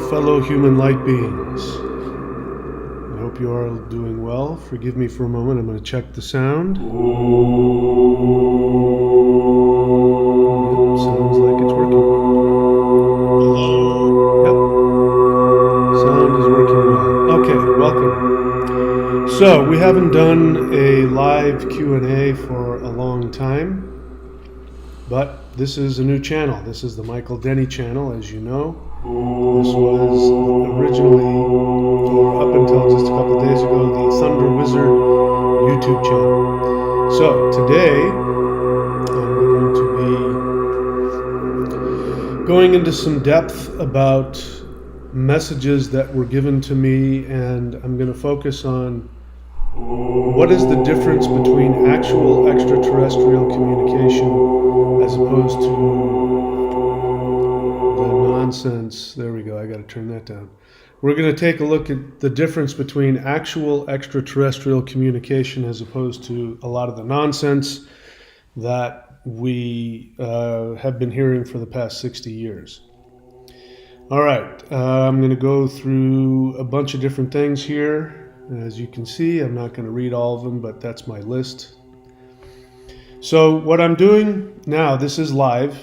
fellow human light beings. I hope you are all doing well. Forgive me for a moment. I'm going to check the sound. Yep, sounds like it's working. Yep. Sound is working well. Okay, welcome. So, we haven't done a live Q&A for a long time, but this is a new channel. This is the Michael Denny channel, as you know. This was originally, or up until just a couple of days ago, the Thunder Wizard YouTube channel. So today, I'm going to be going into some depth about messages that were given to me, and I'm going to focus on what is the difference between actual extraterrestrial communication as opposed to nonsense. There we go. I got to turn that down. We're going to take a look at the difference between actual extraterrestrial communication as opposed to a lot of the nonsense that we have been hearing for the past 60 years. All right. I'm going to go through a bunch of different things here. As you can see, I'm not going to read all of them, but that's my list. So what I'm doing now, this is live,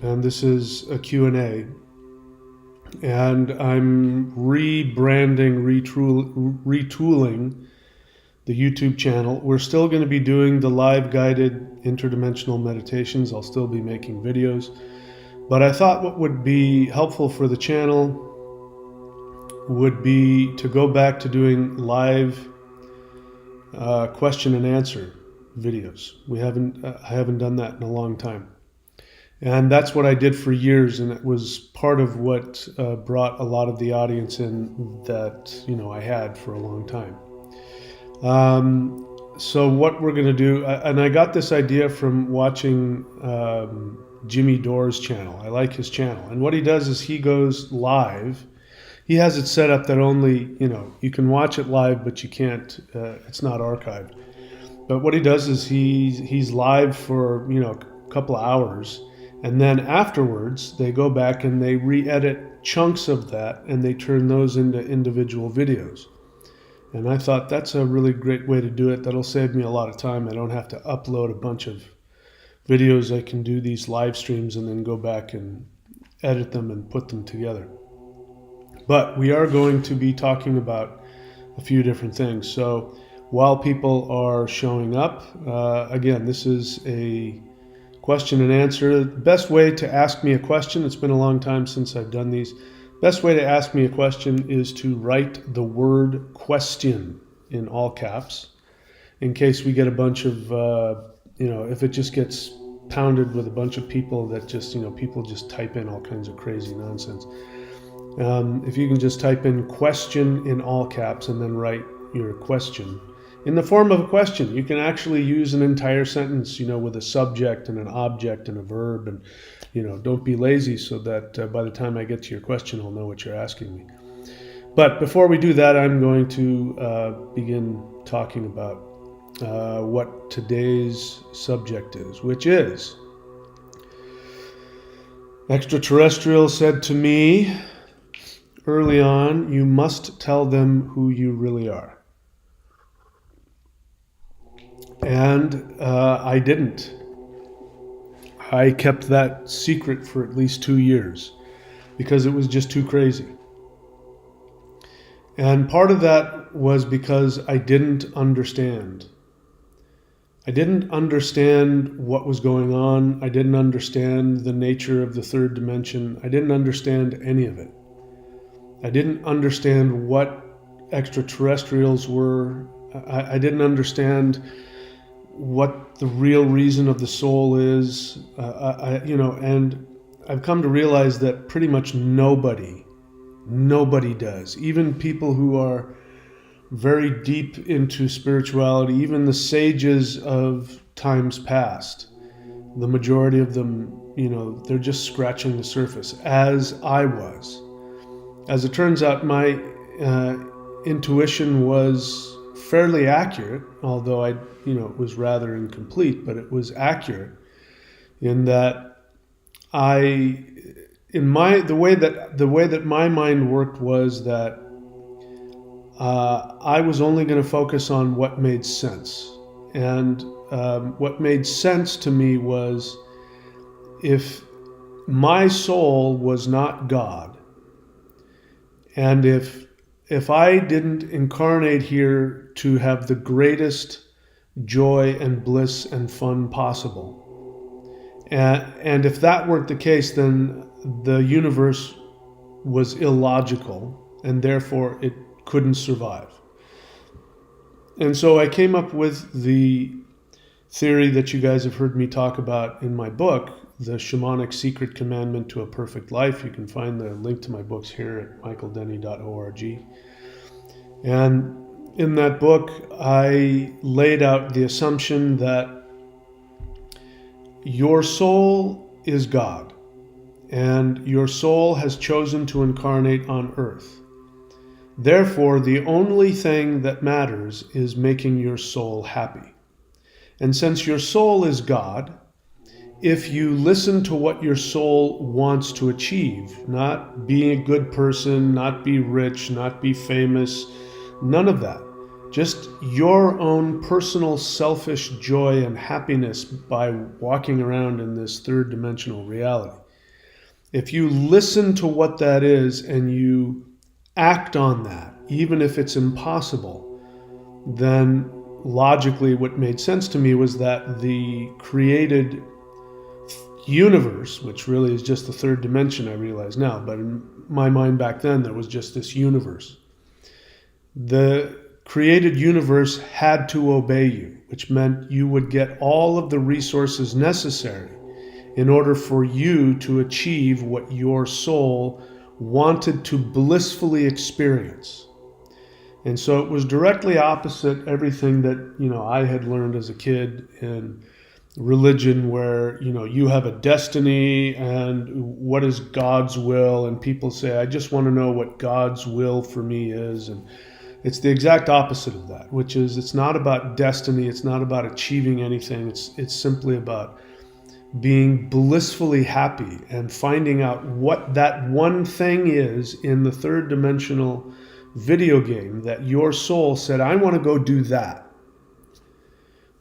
and this is a Q&A. And I'm rebranding, retooling the YouTube channel. We're still going to be doing the live guided interdimensional meditations. I'll still be making videos. But I thought what would be helpful for the channel would be to go back to doing live question and answer videos. I haven't done that in a long time. And that's what I did for years, and it was part of what brought a lot of the audience in that, I had for a long time. So what we're going to do, and I got this idea from watching Jimmy Dore's channel. I like his channel. And what he does is he goes live. He has it set up that only, you can watch it live, but you can't, it's not archived. But what he does is he's live for, a couple of hours. And then afterwards, they go back and they re-edit chunks of that and they turn those into individual videos. And I thought that's a really great way to do it. That'll save me a lot of time. I don't have to upload a bunch of videos. I can do these live streams and then go back and edit them and put them together. But we are going to be talking about a few different things. So while people are showing up, again, this is a question and answer. The best way to ask me a question, it's been a long time since I've done these. Best way to ask me a question is to write the word question in all caps in case we get a bunch of, if it just gets pounded with a bunch of people that just, people just type in all kinds of crazy nonsense. If you can just type in question in all caps and then write your question in the form of a question. You can actually use an entire sentence, with a subject and an object and a verb, and, don't be lazy so that by the time I get to your question, I'll know what you're asking me. But before we do that, I'm going to begin talking about what today's subject is, which is extraterrestrials said to me early on, you must tell them who you really are. And I didn't. I kept that secret for at least 2 years because it was just too crazy. And part of that was because I didn't understand. I didn't understand what was going on. I didn't understand the nature of the third dimension. I didn't understand any of it. I didn't understand what extraterrestrials were. I didn't understand what the real reason of the soul is, and I've come to realize that pretty much nobody does. Even people who are very deep into spirituality, even the sages of times past, the majority of them, they're just scratching the surface, as I was. As it turns out, my intuition was fairly accurate, although it was rather incomplete, but it was accurate in that the way that my mind worked was that I was only going to focus on what made sense, and what made sense to me was if my soul was not God, and if I didn't incarnate here to have the greatest joy and bliss and fun possible, and if that weren't the case, then the universe was illogical, and therefore it couldn't survive. And so I came up with the theory that you guys have heard me talk about in my book, The Shamanic Secret Commandment to a Perfect Life. You can find the link to my books here at michaeldenny.org. And in that book, I laid out the assumption that your soul is God, and your soul has chosen to incarnate on earth. Therefore, the only thing that matters is making your soul happy. And since your soul is God, if you listen to what your soul wants to achieve, not be a good person, not be rich, not be famous, none of that, just your own personal selfish joy and happiness by walking around in this third dimensional reality. If you listen to what that is and you act on that, even if it's impossible, then logically what made sense to me was that the created universe, which really is just the third dimension, I realize now, but in my mind back then there was just this universe. The created universe had to obey you, which meant you would get all of the resources necessary in order for you to achieve what your soul wanted to blissfully experience. And so it was directly opposite everything that, I had learned as a kid in religion, where, you have a destiny and what is God's will, and people say, I just want to know what God's will for me is. And it's the exact opposite of that, which is it's not about destiny, it's not about achieving anything, it's simply about being blissfully happy and finding out what that one thing is in the third dimensional video game that your soul said, I want to go do that.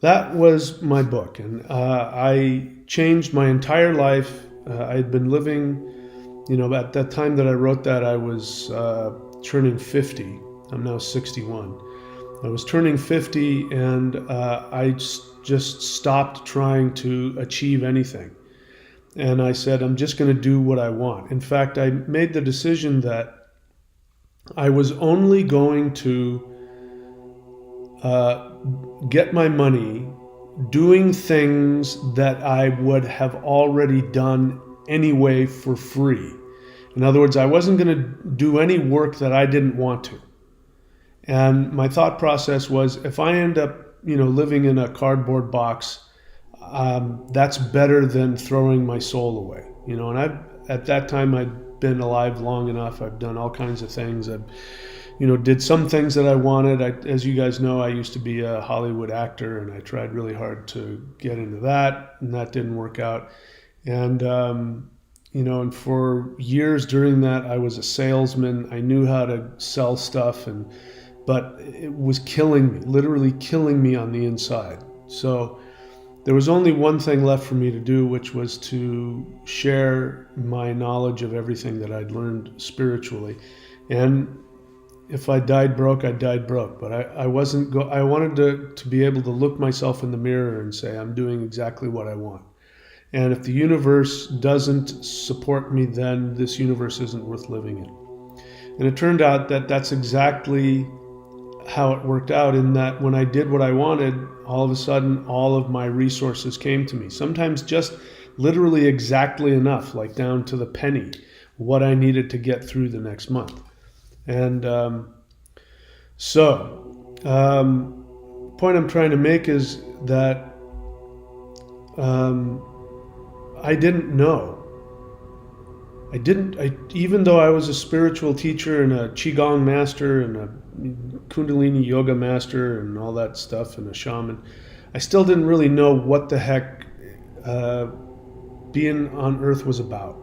That was my book, and I changed my entire life. I had been living, at that time that I wrote that, I was turning 50. I'm now 61. I was turning 50, and I just stopped trying to achieve anything. And I said, I'm just going to do what I want. In fact, I made the decision that I was only going to get my money doing things that I would have already done anyway for free. In other words, I wasn't going to do any work that I didn't want to. And my thought process was, if I end up, living in a cardboard box, that's better than throwing my soul away. And at that time, I'd been alive long enough. I've done all kinds of things. I've, did some things that I wanted. As you guys know, I used to be a Hollywood actor, and I tried really hard to get into that, and that didn't work out. And, and for years during that, I was a salesman. I knew how to sell stuff, but it was killing me, literally killing me on the inside. So there was only one thing left for me to do, which was to share my knowledge of everything that I'd learned spiritually. And if I died broke, I died broke. But I wanted to be able to look myself in the mirror and say, I'm doing exactly what I want. And if the universe doesn't support me, then this universe isn't worth living in. And it turned out that that's exactly how it worked out, in that when I did what I wanted, all of a sudden all of my resources came to me. Sometimes just literally exactly enough, like down to the penny, what I needed to get through the next month. And point I'm trying to make is that I didn't know. Even though I was a spiritual teacher and a Qigong master and a Kundalini yoga master and all that stuff and a shaman, I still didn't really know what the heck being on Earth was about.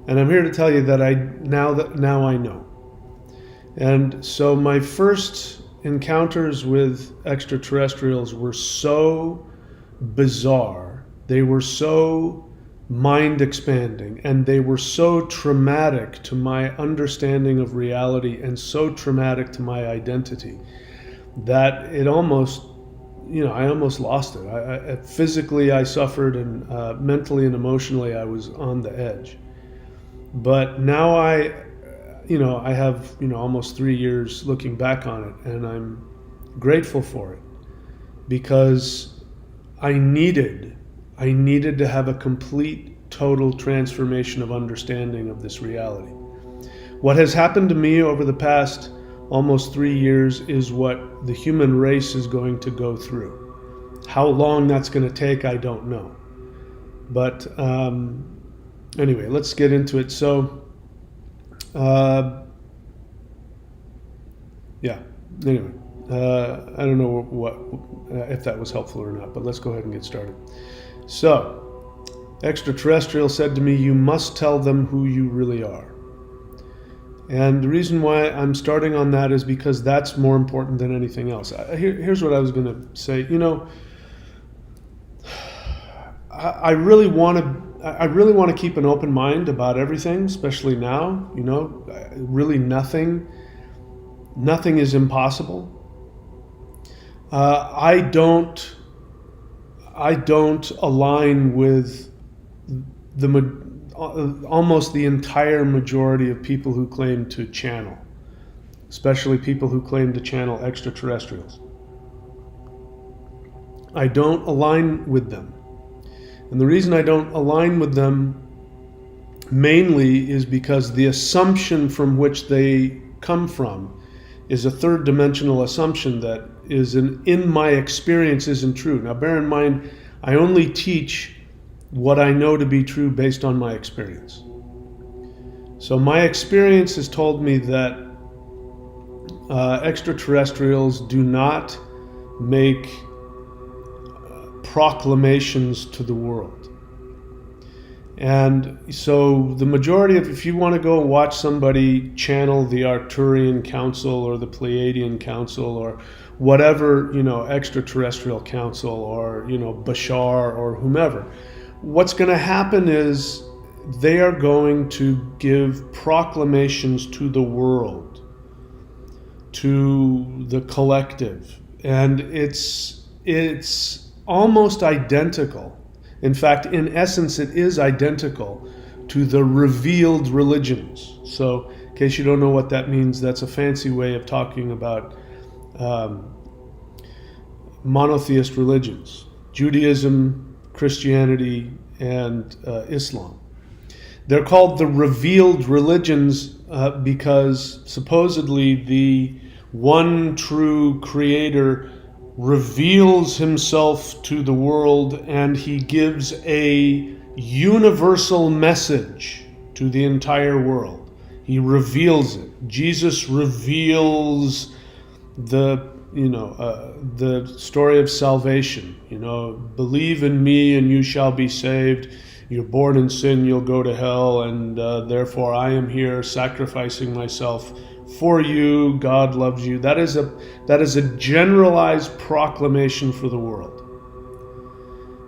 And I'm here to tell you that now I know. And so my first encounters with extraterrestrials were so bizarre, they were so mind expanding, and they were so traumatic to my understanding of reality and so traumatic to my identity that it almost, I almost lost it. Physically I suffered, and mentally and emotionally I was on the edge. But now I have, almost 3 years looking back on it, and I'm grateful for it, because I needed to have a complete, total transformation of understanding of this reality. What has happened to me over the past almost 3 years is what the human race is going to go through. How long that's going to take, I don't know. But anyway, let's get into it. So, anyway, I don't know what if that was helpful or not, but let's go ahead and get started. So, extraterrestrial said to me, "You must tell them who you really are." And the reason why I'm starting on that is because that's more important than anything else. Here's what I was going to say. I really want to keep an open mind about everything, especially now. Really nothing is impossible. I don't align with almost the entire majority of people who claim to channel, especially people who claim to channel extraterrestrials. I don't align with them. And the reason I don't align with them mainly is because the assumption from which they come from is a third dimensional assumption that in my experience isn't true. Now bear in mind, I only teach what I know to be true based on my experience. So my experience has told me that extraterrestrials do not make proclamations to the world. And so the majority of, if you want to go watch somebody channel the Arcturian Council or the Pleiadian Council or whatever, extraterrestrial council or, Bashar or whomever, what's going to happen is they are going to give proclamations to the world, to the collective. And it's almost identical. In fact, in essence, it is identical to the revealed religions. So, in case you don't know what that means, that's a fancy way of talking about monotheist religions: Judaism, Christianity, and Islam. They're called the revealed religions because supposedly the one true creator reveals himself to the world, and he gives a universal message to the entire world. He reveals it. Jesus reveals the story of salvation. Believe in me and you shall be saved. You're born in sin, you'll go to hell, and therefore I am here sacrificing myself for you. God loves you. That is a generalized proclamation for the world.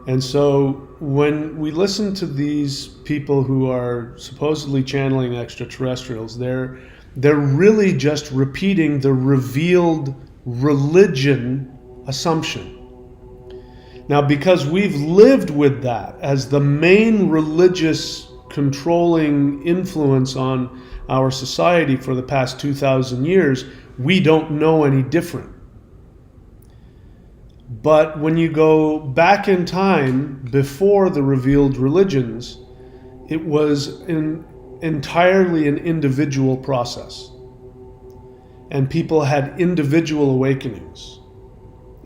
And so when we listen to these people who are supposedly channeling extraterrestrials, they're really just repeating the revealed religion assumption. Now, because we've lived with that as the main religious controlling influence on our society for the past 2,000 years, we don't know any different. But when you go back in time, before the revealed religions, it was entirely an individual process. And people had individual awakenings.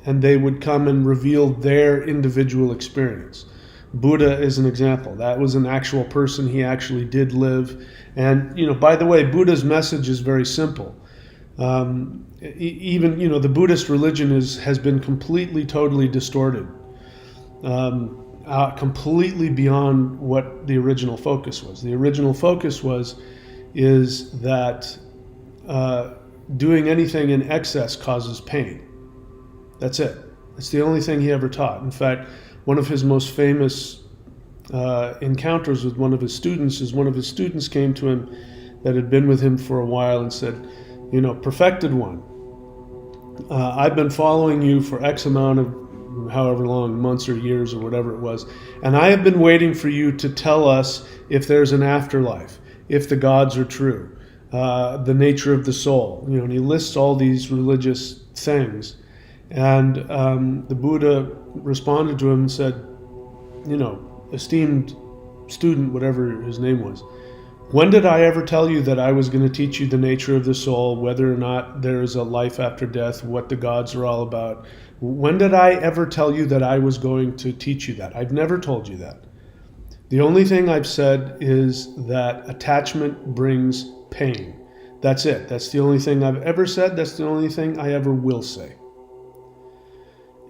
And they would come and reveal their individual experience. Buddha is an example. That was an actual person. He actually did live. And, by the way, Buddha's message is very simple. Even, the Buddhist religion has been completely, totally distorted. completely beyond what the original focus was. The original focus is that doing anything in excess causes pain. That's it. That's the only thing he ever taught. In fact, one of his most famous encounters with one of his students is one of his students came to him that had been with him for a while and said, perfected one, I've been following you for X amount of however long, months or years or whatever it was, and I have been waiting for you to tell us if there's an afterlife, if the gods are true, the nature of the soul. And he lists all these religious things. And the Buddha responded to him and said, esteemed student, whatever his name was, when did I ever tell you that I was going to teach you the nature of the soul, whether or not there is a life after death, what the gods are all about? When did I ever tell you that I was going to teach you that? I've never told you that. The only thing I've said is that attachment brings pain. That's it. That's the only thing I've ever said. That's the only thing I ever will say.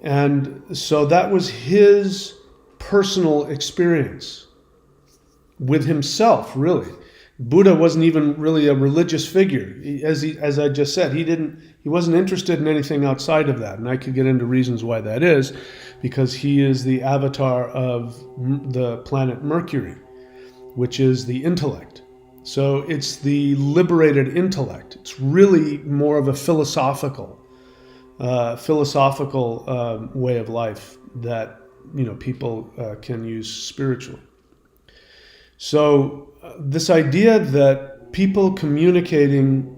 And so that was his personal experience with himself, really. Buddha wasn't even really a religious figure. As I just said, he wasn't interested in anything outside of that. And I could get into reasons why that is, because he is the avatar of the planet Mercury, which is the intellect. So it's the liberated intellect. It's really more of a philosophical way of life that people can use spiritually. So this idea that people communicating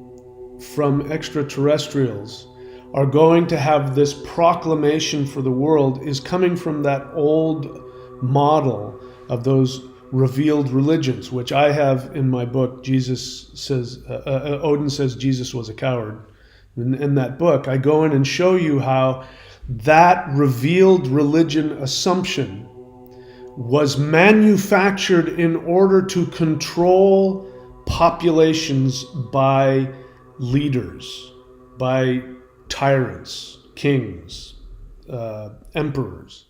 from extraterrestrials are going to have this proclamation for the world is coming from that old model of those revealed religions, which I have in my book. Odin says Jesus was a coward. In that book, I go in and show you how that revealed religion assumption was manufactured in order to control populations by leaders, by tyrants, kings, emperors.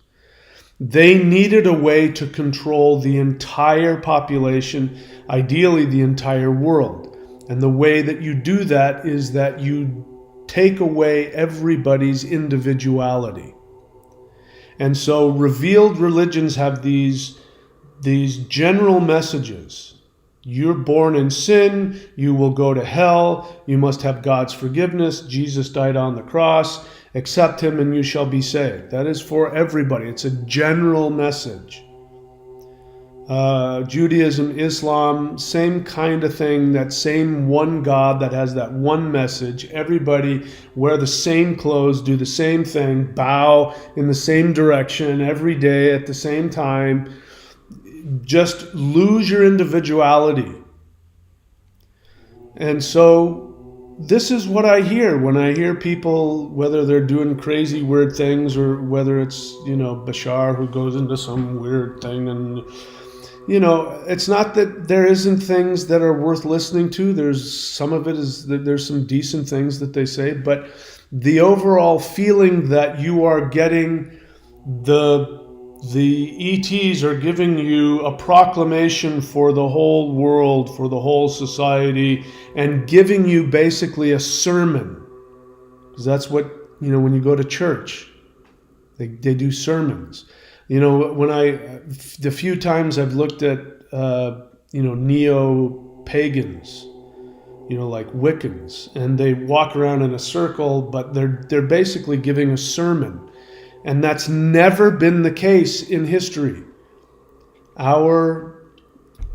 They needed a way to control the entire population, ideally the entire world. And the way that you do that is that you take away everybody's individuality. And so revealed religions have these general messages. You're born in sin, you will go to hell, you must have God's forgiveness, Jesus died on the cross, accept him and you shall be saved. That is for everybody. It's a general message. Judaism, Islam, same kind of thing, that same one God that has that one message. Everybody wear the same clothes, do the same thing, bow in the same direction every day at the same time. Just lose your individuality. And so this is what I hear when I hear people, whether they're doing crazy weird things or whether it's, Bashar who goes into some weird thing. And it's not that there isn't things that are worth listening to. There's some some decent things that they say, but the overall feeling that you are getting the ETs are giving you a proclamation for the whole world, for the whole society, and giving you basically a sermon. Because that's what, when you go to church, they do sermons. The few times I've looked at, neo-pagans, like Wiccans, and they walk around in a circle, but they're basically giving a sermon. And that's never been the case in history. Our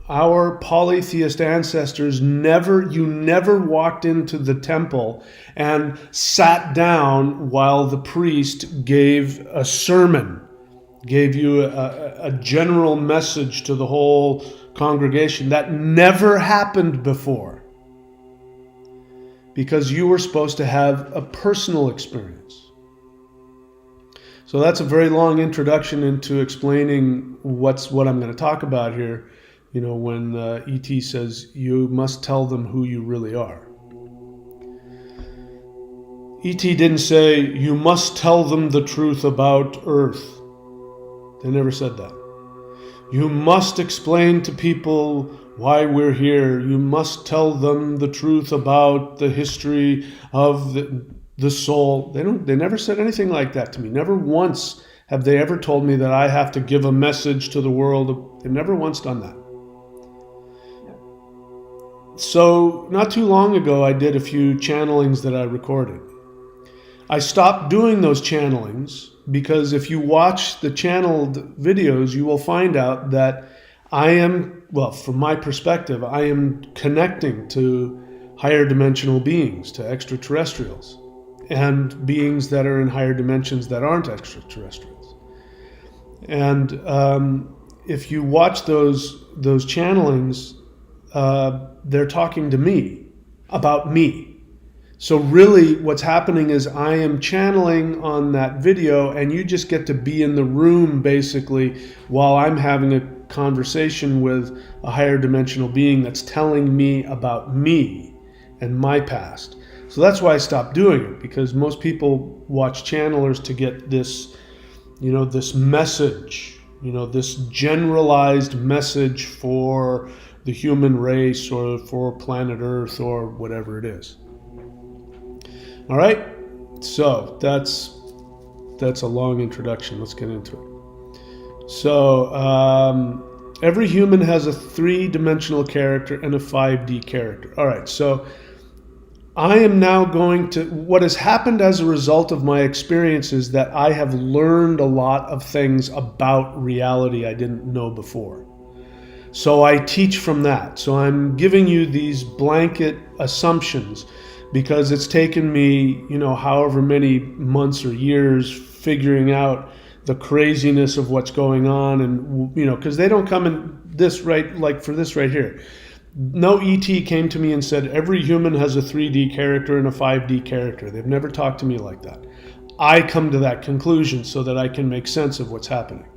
polytheist ancestors never walked into the temple and sat down while the priest gave a sermon, gave you a general message to the whole congregation. That never happened before. Because you were supposed to have a personal experience. So that's a very long introduction into explaining what I'm going to talk about here. When E.T. says, you must tell them who you really are. E.T. didn't say, you must tell them the truth about Earth. They never said that. You must explain to people why we're here. You must tell them the truth about the history of the soul. They never said anything like that to me. Never once have they ever told me that I have to give a message to the world. They've never once done that. So not too long ago, I did a few channelings that I recorded. I stopped doing those channelings because if you watch the channeled videos, you will find out that I am, well, from my perspective, I am connecting to higher dimensional beings, to extraterrestrials, and beings that are in higher dimensions that aren't extraterrestrials. And if you watch those channelings, they're talking to me about me. So really what's happening is I am channeling on that video, and you just get to be in the room basically while I'm having a conversation with a higher dimensional being that's telling me about me and my past. So that's why I stopped doing it, because most people watch channelers to get this, this message, this generalized message for the human race or for planet Earth or whatever it is. All right, so that's a long introduction. Let's get into it. So every human has a 3-dimensional character and a 5D character. All right, so I am now going to, what has happened as a result of my experiences, that I have learned a lot of things about reality I didn't know before. So I teach from that. So I'm giving you these blanket assumptions because it's taken me, however many months or years figuring out the craziness of what's going on. And, because they don't come in this right, like for this right here. No ET came to me and said, every human has a 3D character and a 5D character. They've never talked to me like that. I come to that conclusion so that I can make sense of what's happening.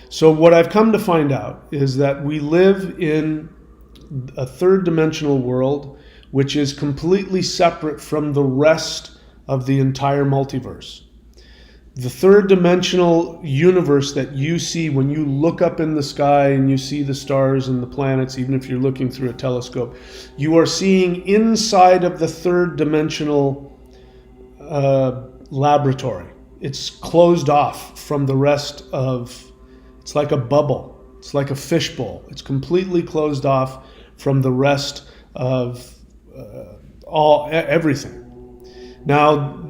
So what I've come to find out is that we live in a 3rd-dimensional world which is completely separate from the rest of the entire multiverse. The 3rd-dimensional universe that you see when you look up in the sky and you see the stars and the planets, even if you're looking through a telescope, you are seeing inside of the 3rd-dimensional laboratory. It's closed off from the rest of, it's like a bubble. It's like a fishbowl. It's completely closed off from the rest of everything. Now,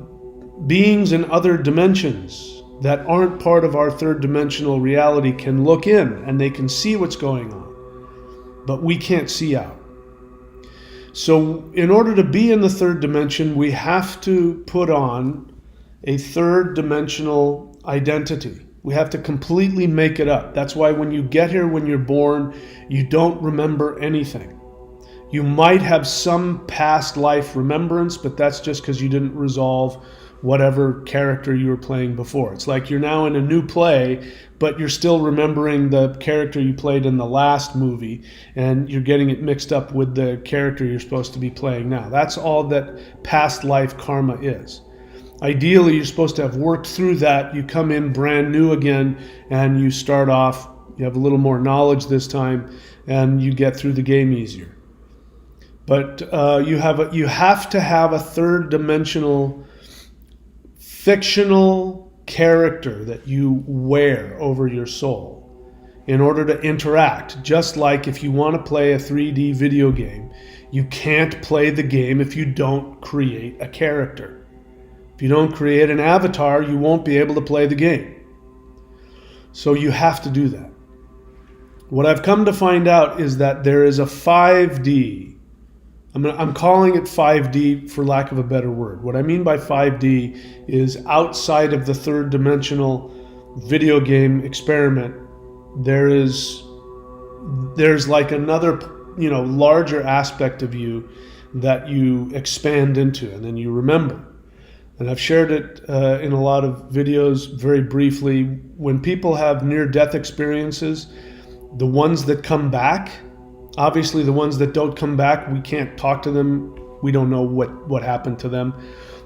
beings in other dimensions that aren't part of our 3rd-dimensional reality can look in and they can see what's going on, but we can't see out. So in order to be in the 3rd dimension, we have to put on a 3rd-dimensional identity. We have to completely make it up. That's why when you get here, when you're born, you don't remember anything. You might have some past life remembrance, but that's just because you didn't resolve whatever character you were playing before. It's like you're now in a new play, but you're still remembering the character you played in the last movie, and you're getting it mixed up with the character you're supposed to be playing now. That's all that past life karma is. Ideally, you're supposed to have worked through that. You come in brand new again, and you start off, you have a little more knowledge this time, and you get through the game easier. But you have to have a 3rd-dimensional fictional character that you wear over your soul in order to interact. Just like if you want to play a 3D video game, you can't play the game if you don't create a character. If you don't create an avatar, you won't be able to play the game. So you have to do that. What I've come to find out is that there is a 5D. I'm calling it 5D for lack of a better word. What I mean by 5D is outside of the 3rd-dimensional video game experiment, there's like another, larger aspect of you that you expand into and then you remember. And I've shared it in a lot of videos very briefly. When people have near-death experiences, the ones that come back, obviously the ones that don't come back, we can't talk to them. We don't know what happened to them.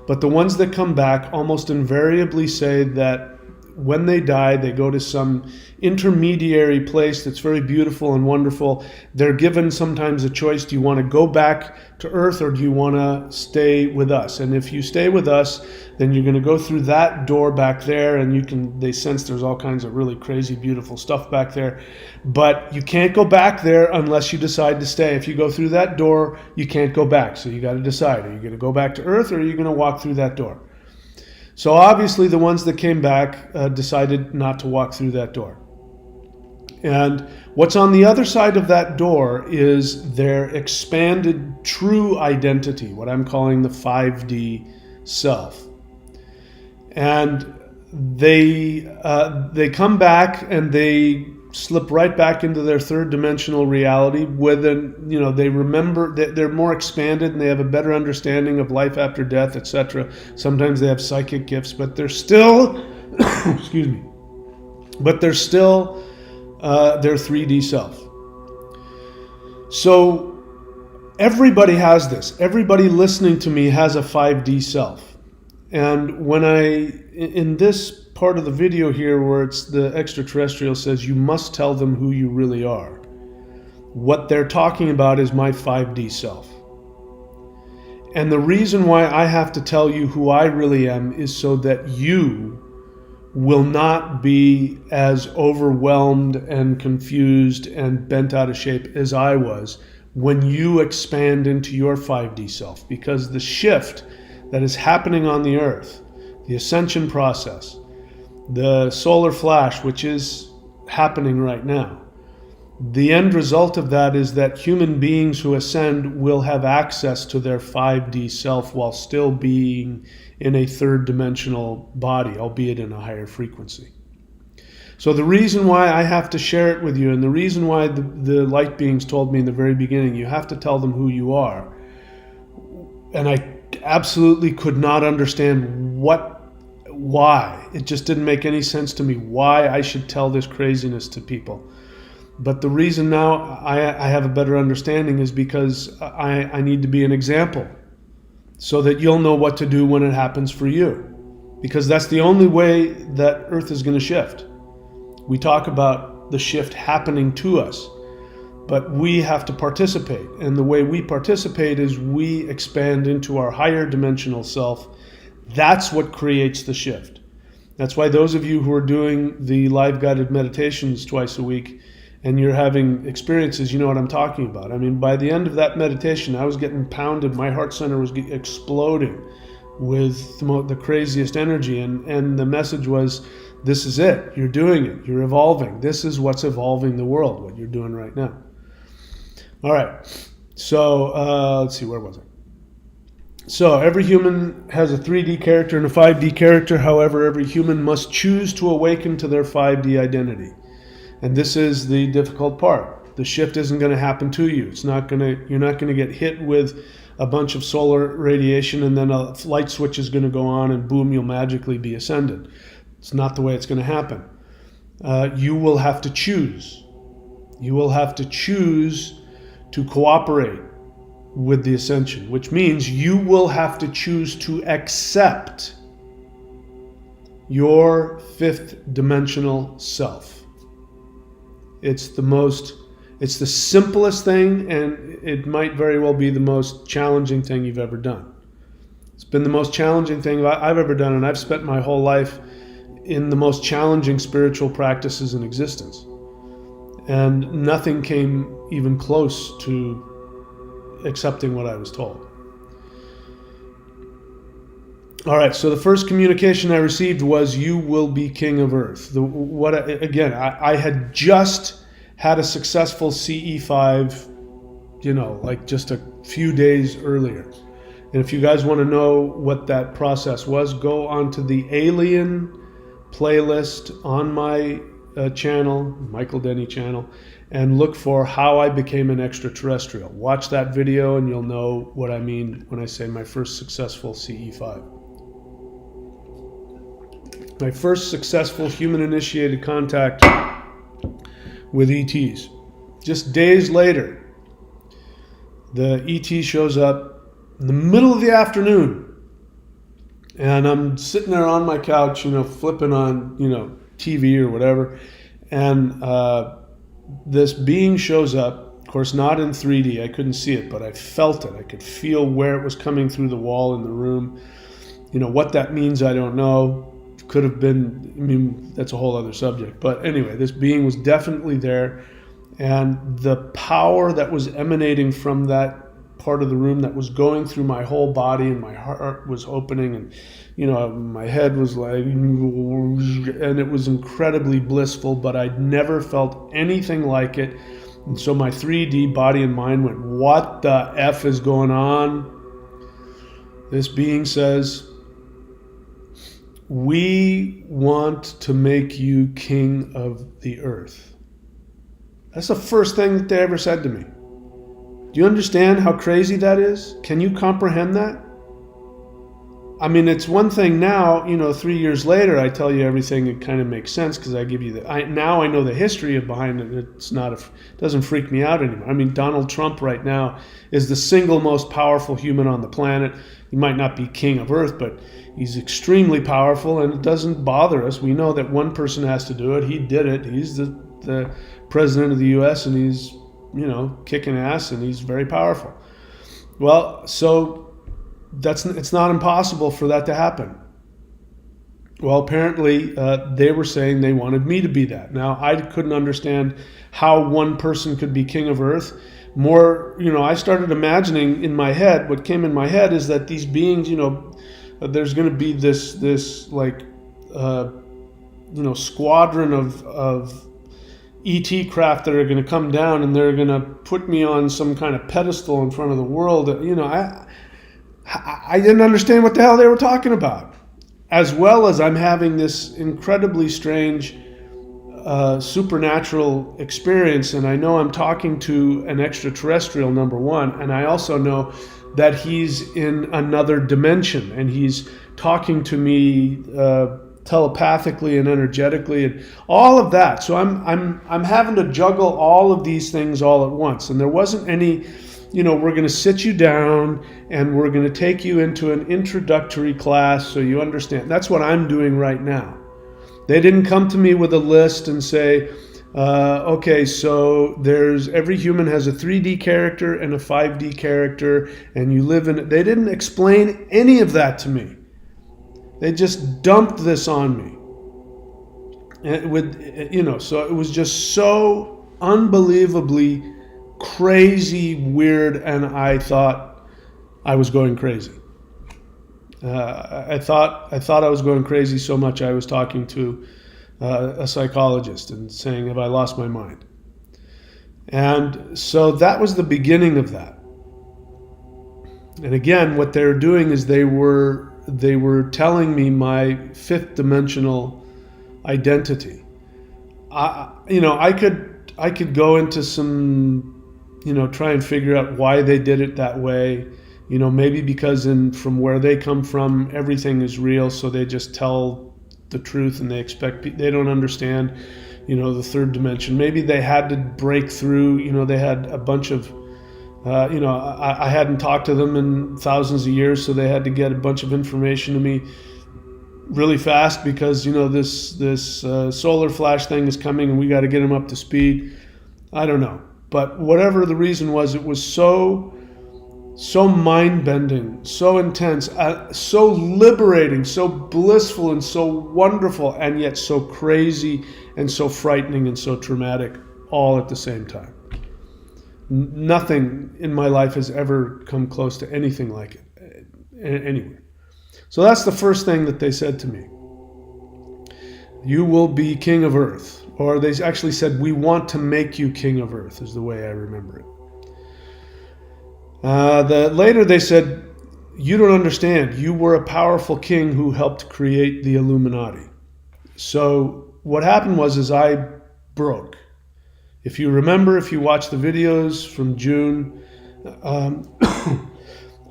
But the ones that come back almost invariably say that when they die, they go to some intermediary place that's very beautiful and wonderful. They're given sometimes a choice. Do you want to go back to Earth, or do you want to stay with us? And if you stay with us, then you're going to go through that door back there, and they sense there's all kinds of really crazy, beautiful stuff back there. But you can't go back there unless you decide to stay. If you go through that door, you can't go back. So you got to decide, are you going to go back to Earth, or are you going to walk through that door? So obviously the ones that came back decided not to walk through that door. And what's on the other side of that door is their expanded true identity, what I'm calling the 5D self. And they come back and they slip right back into their third dimensional reality they remember that they're more expanded and they have a better understanding of life after death, etc. Sometimes they have psychic gifts, but they're still excuse me, but they're still their 3D self. So everybody has this. Everybody listening to me has a 5D self. And when in this part of the video here where it's the extraterrestrial says you must tell them who you really are, what they're talking about is my 5D self. And the reason why I have to tell you who I really am is so that you will not be as overwhelmed and confused and bent out of shape as I was when you expand into your 5D self. Because the shift that is happening on the Earth, the ascension process, the solar flash, which is happening right now, the end result of that is that human beings who ascend will have access to their 5D self while still being in a third dimensional body, albeit in a higher frequency. So the reason why I have to share it with you, and the reason why the light beings told me in the very beginning, you have to tell them who you are. And I absolutely could not understand why. It just didn't make any sense to me why I should tell this craziness to people. But the reason now I have a better understanding is because I need to be an example so that you'll know what to do when it happens for you. Because that's the only way that Earth is going to shift. We talk about the shift happening to us, but we have to participate. And the way we participate is we expand into our higher dimensional self. That's what creates the shift. That's why those of you who are doing the live guided meditations twice a week and you're having experiences, you know what I'm talking about. I mean, by the end of that meditation, I was getting pounded. My heart center was exploding with the craziest energy. And the message was, this is it. You're doing it. You're evolving. This is what's evolving the world, what you're doing right now. All right. So let's see, where was I? So every human has a 3D character and a 5D character. However, every human must choose to awaken to their 5D identity. And this is the difficult part. The shift isn't going to happen to you. You're not going to get hit with a bunch of solar radiation and then a light switch is going to go on and boom, you'll magically be ascended. It's not the way it's going to happen. You will have to choose. You will have to choose to cooperate with the ascension, which means you will have to choose to accept your fifth dimensional self. It's the simplest thing, and it might very well be the most challenging thing you've ever done. It's been the most challenging thing I've ever done, and I've spent my whole life in the most challenging spiritual practices in existence. And nothing came even close to accepting what I was told. All right, so the first communication I received was, you will be king of Earth. I had just had a successful CE5, like just a few days earlier. And if you guys want to know what that process was, go onto the Alien playlist on my channel, Michael Denny channel, and look for how I became an extraterrestrial. Watch that video and you'll know what I mean when I say my first successful CE5. My first successful human-initiated contact with ETs. Just days later, the ET shows up in the middle of the afternoon And I'm sitting there on my couch, flipping on, TV or whatever. And this being shows up. Of course, not in 3D. I couldn't see it, but I felt it. I could feel where it was coming through the wall in the room. What that means, I don't know. Could have been, that's a whole other subject. But anyway, this being was definitely there. And the power that was emanating from that part of the room, that was going through my whole body, and my heart was opening, and my head was like, and it was incredibly blissful, but I'd never felt anything like it. And so my 3D body and mind went, what the F is going on? This being says, we want to make you king of the earth. That's the first thing that they ever said to me. Do you understand how crazy that is? Can you comprehend that? I mean, it's one thing now, 3 years later, I tell you everything, it kind of makes sense because I give you now I know the history behind it. It doesn't freak me out anymore. I mean, Donald Trump right now is the single most powerful human on the planet. He might not be king of earth, but he's extremely powerful, and it doesn't bother us. We know that one person has to do it. He did it. He's the president of the U.S., and he's kicking ass, and he's very powerful. Well, so it's not impossible for that to happen. Well, apparently they were saying they wanted me to be that. Now, I couldn't understand how one person could be king of earth. I started imagining in my head, what came in my head is that these beings, there's going to be this like, squadron of ET craft that are going to come down, and they're going to put me on some kind of pedestal in front of the world. I didn't understand what the hell they were talking about. As well as I'm having this incredibly strange supernatural experience, and I know I'm talking to an extraterrestrial, number one, and I also know that he's in another dimension, and he's talking to me telepathically and energetically, and all of that. So I'm having to juggle all of these things all at once. And there wasn't any, we're going to sit you down and we're going to take you into an introductory class so you understand. That's what I'm doing right now. They didn't come to me with a list and say, okay, so every human has a 3D character and a 5D character, and you live in it. They didn't explain any of that to me. They just dumped this on me. And so it was just so unbelievably crazy, weird, and I thought I was going crazy. I thought I was going crazy so much I was talking to a psychologist and saying, have I lost my mind? And so that was the beginning of that. And again, what they were doing is they were telling me my fifth dimensional identity. I could go into some, try and figure out why they did it that way. Maybe because from where they come from, everything is real, so they just tell the truth, and they don't understand, the third dimension. Maybe they had to break through. They had a bunch of, I hadn't talked to them in thousands of years, so they had to get a bunch of information to me really fast because this solar flash thing is coming, and we got to get them up to speed. I don't know, but whatever the reason was, it was so mind-bending, so intense, so liberating, so blissful, and so wonderful, and yet so crazy and so frightening and so traumatic all at the same time. Nothing in my life has ever come close to anything like it anywhere. So that's the first thing that they said to me. You will be king of earth. Or they actually said, we want to make you king of earth, is the way I remember it. Later they said, you don't understand. You were a powerful king who helped create the Illuminati. So what happened was I broke. If you remember, if you watch the videos from June,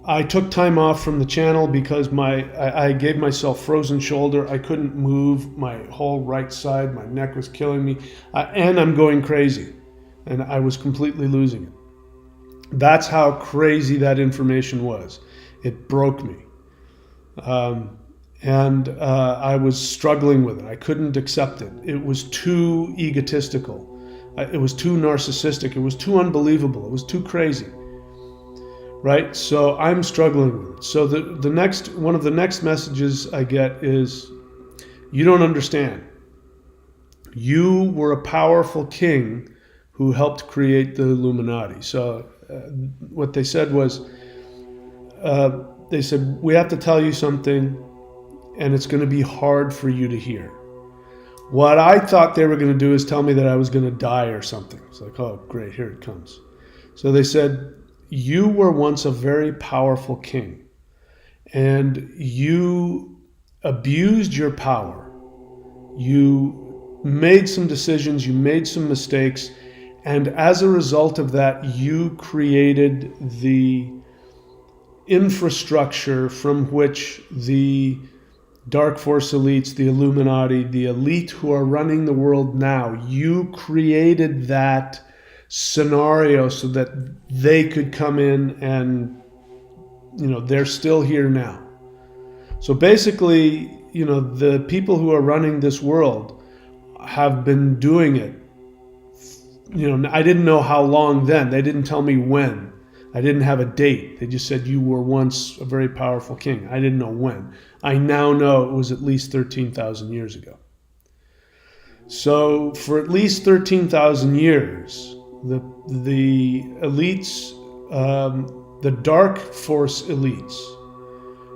I took time off from the channel because I gave myself frozen shoulder. I couldn't move my whole right side. My neck was killing me. And I'm going crazy. And I was completely losing it. That's how crazy that information was. It broke me. And I was struggling with it. I couldn't accept it. It was too egotistical. It was too narcissistic. It was too unbelievable. It was too crazy. Right? So I'm struggling with it. So one of the next messages I get is, you don't understand. You were a powerful king who helped create the Illuminati. So what they said was, they said, we have to tell you something, and it's going to be hard for you to hear. What I thought they were going to do is tell me that I was going to die or something. It's like, oh, great, here it comes. So they said, you were once a very powerful king, and you abused your power. You made some decisions, you made some mistakes, and as a result of that, you created the infrastructure from which the Dark Force elites, the Illuminati, the elite who are running the world now, you created that scenario so that they could come in and, they're still here now. So basically, the people who are running this world have been doing it. I didn't know how long then. They didn't tell me when. I didn't have a date. They just said you were once a very powerful king. I didn't know when. I now know it was at least 13,000 years ago. So for at least 13,000 years, the elites, the Dark Force elites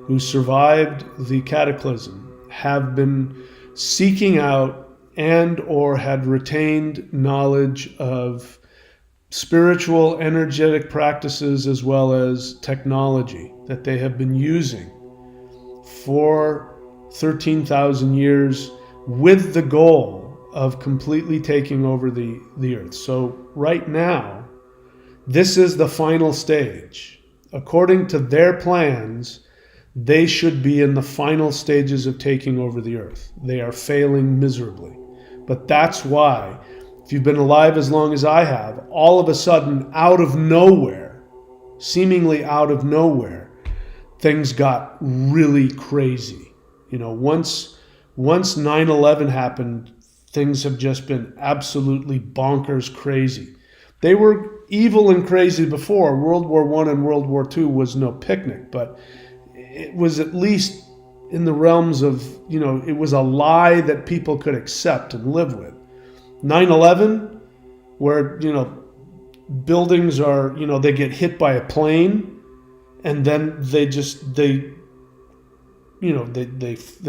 who survived the cataclysm have been seeking out and or had retained knowledge of spiritual, energetic practices as well as technology that they have been using for 13,000 years with the goal of completely taking over the earth. So right now, this is the final stage. According to their plans, they should be in the final stages of taking over the earth. They are failing miserably. But that's why, if you've been alive as long as I have, all of a sudden, out of nowhere, seemingly out of nowhere, things got really crazy. Once 9/11 happened, things have just been absolutely bonkers crazy. They were evil and crazy before. World War I and World War II was no picnic, but it was at least in the realms of, it was a lie that people could accept and live with. 9/11, where, buildings are, they get hit by a plane and then they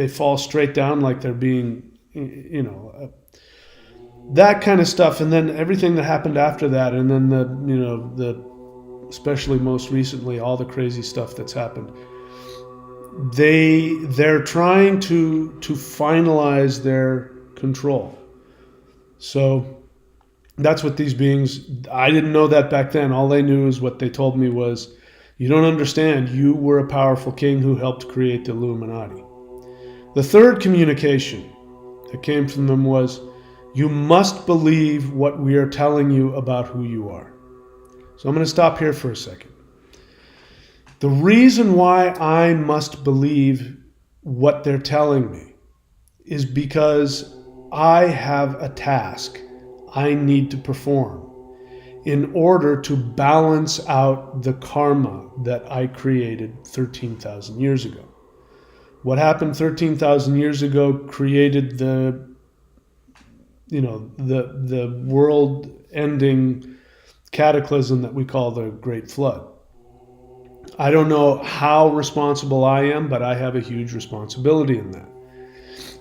fall straight down like they're being, that kind of stuff. And then everything that happened after that. And then especially most recently, all the crazy stuff that's happened. They're trying to finalize their control. So that's what these beings, I didn't know that back then. All they knew is what they told me was, you don't understand, you were a powerful king who helped create the Illuminati. The third communication that came from them was, you must believe what we are telling you about who you are. So I'm going to stop here for a second. The reason why I must believe what they're telling me is because I have a task I need to perform in order to balance out the karma that I created 13,000 years ago. What happened 13,000 years ago created the world-ending cataclysm that we call the Great Flood. I don't know how responsible I am, but I have a huge responsibility in that.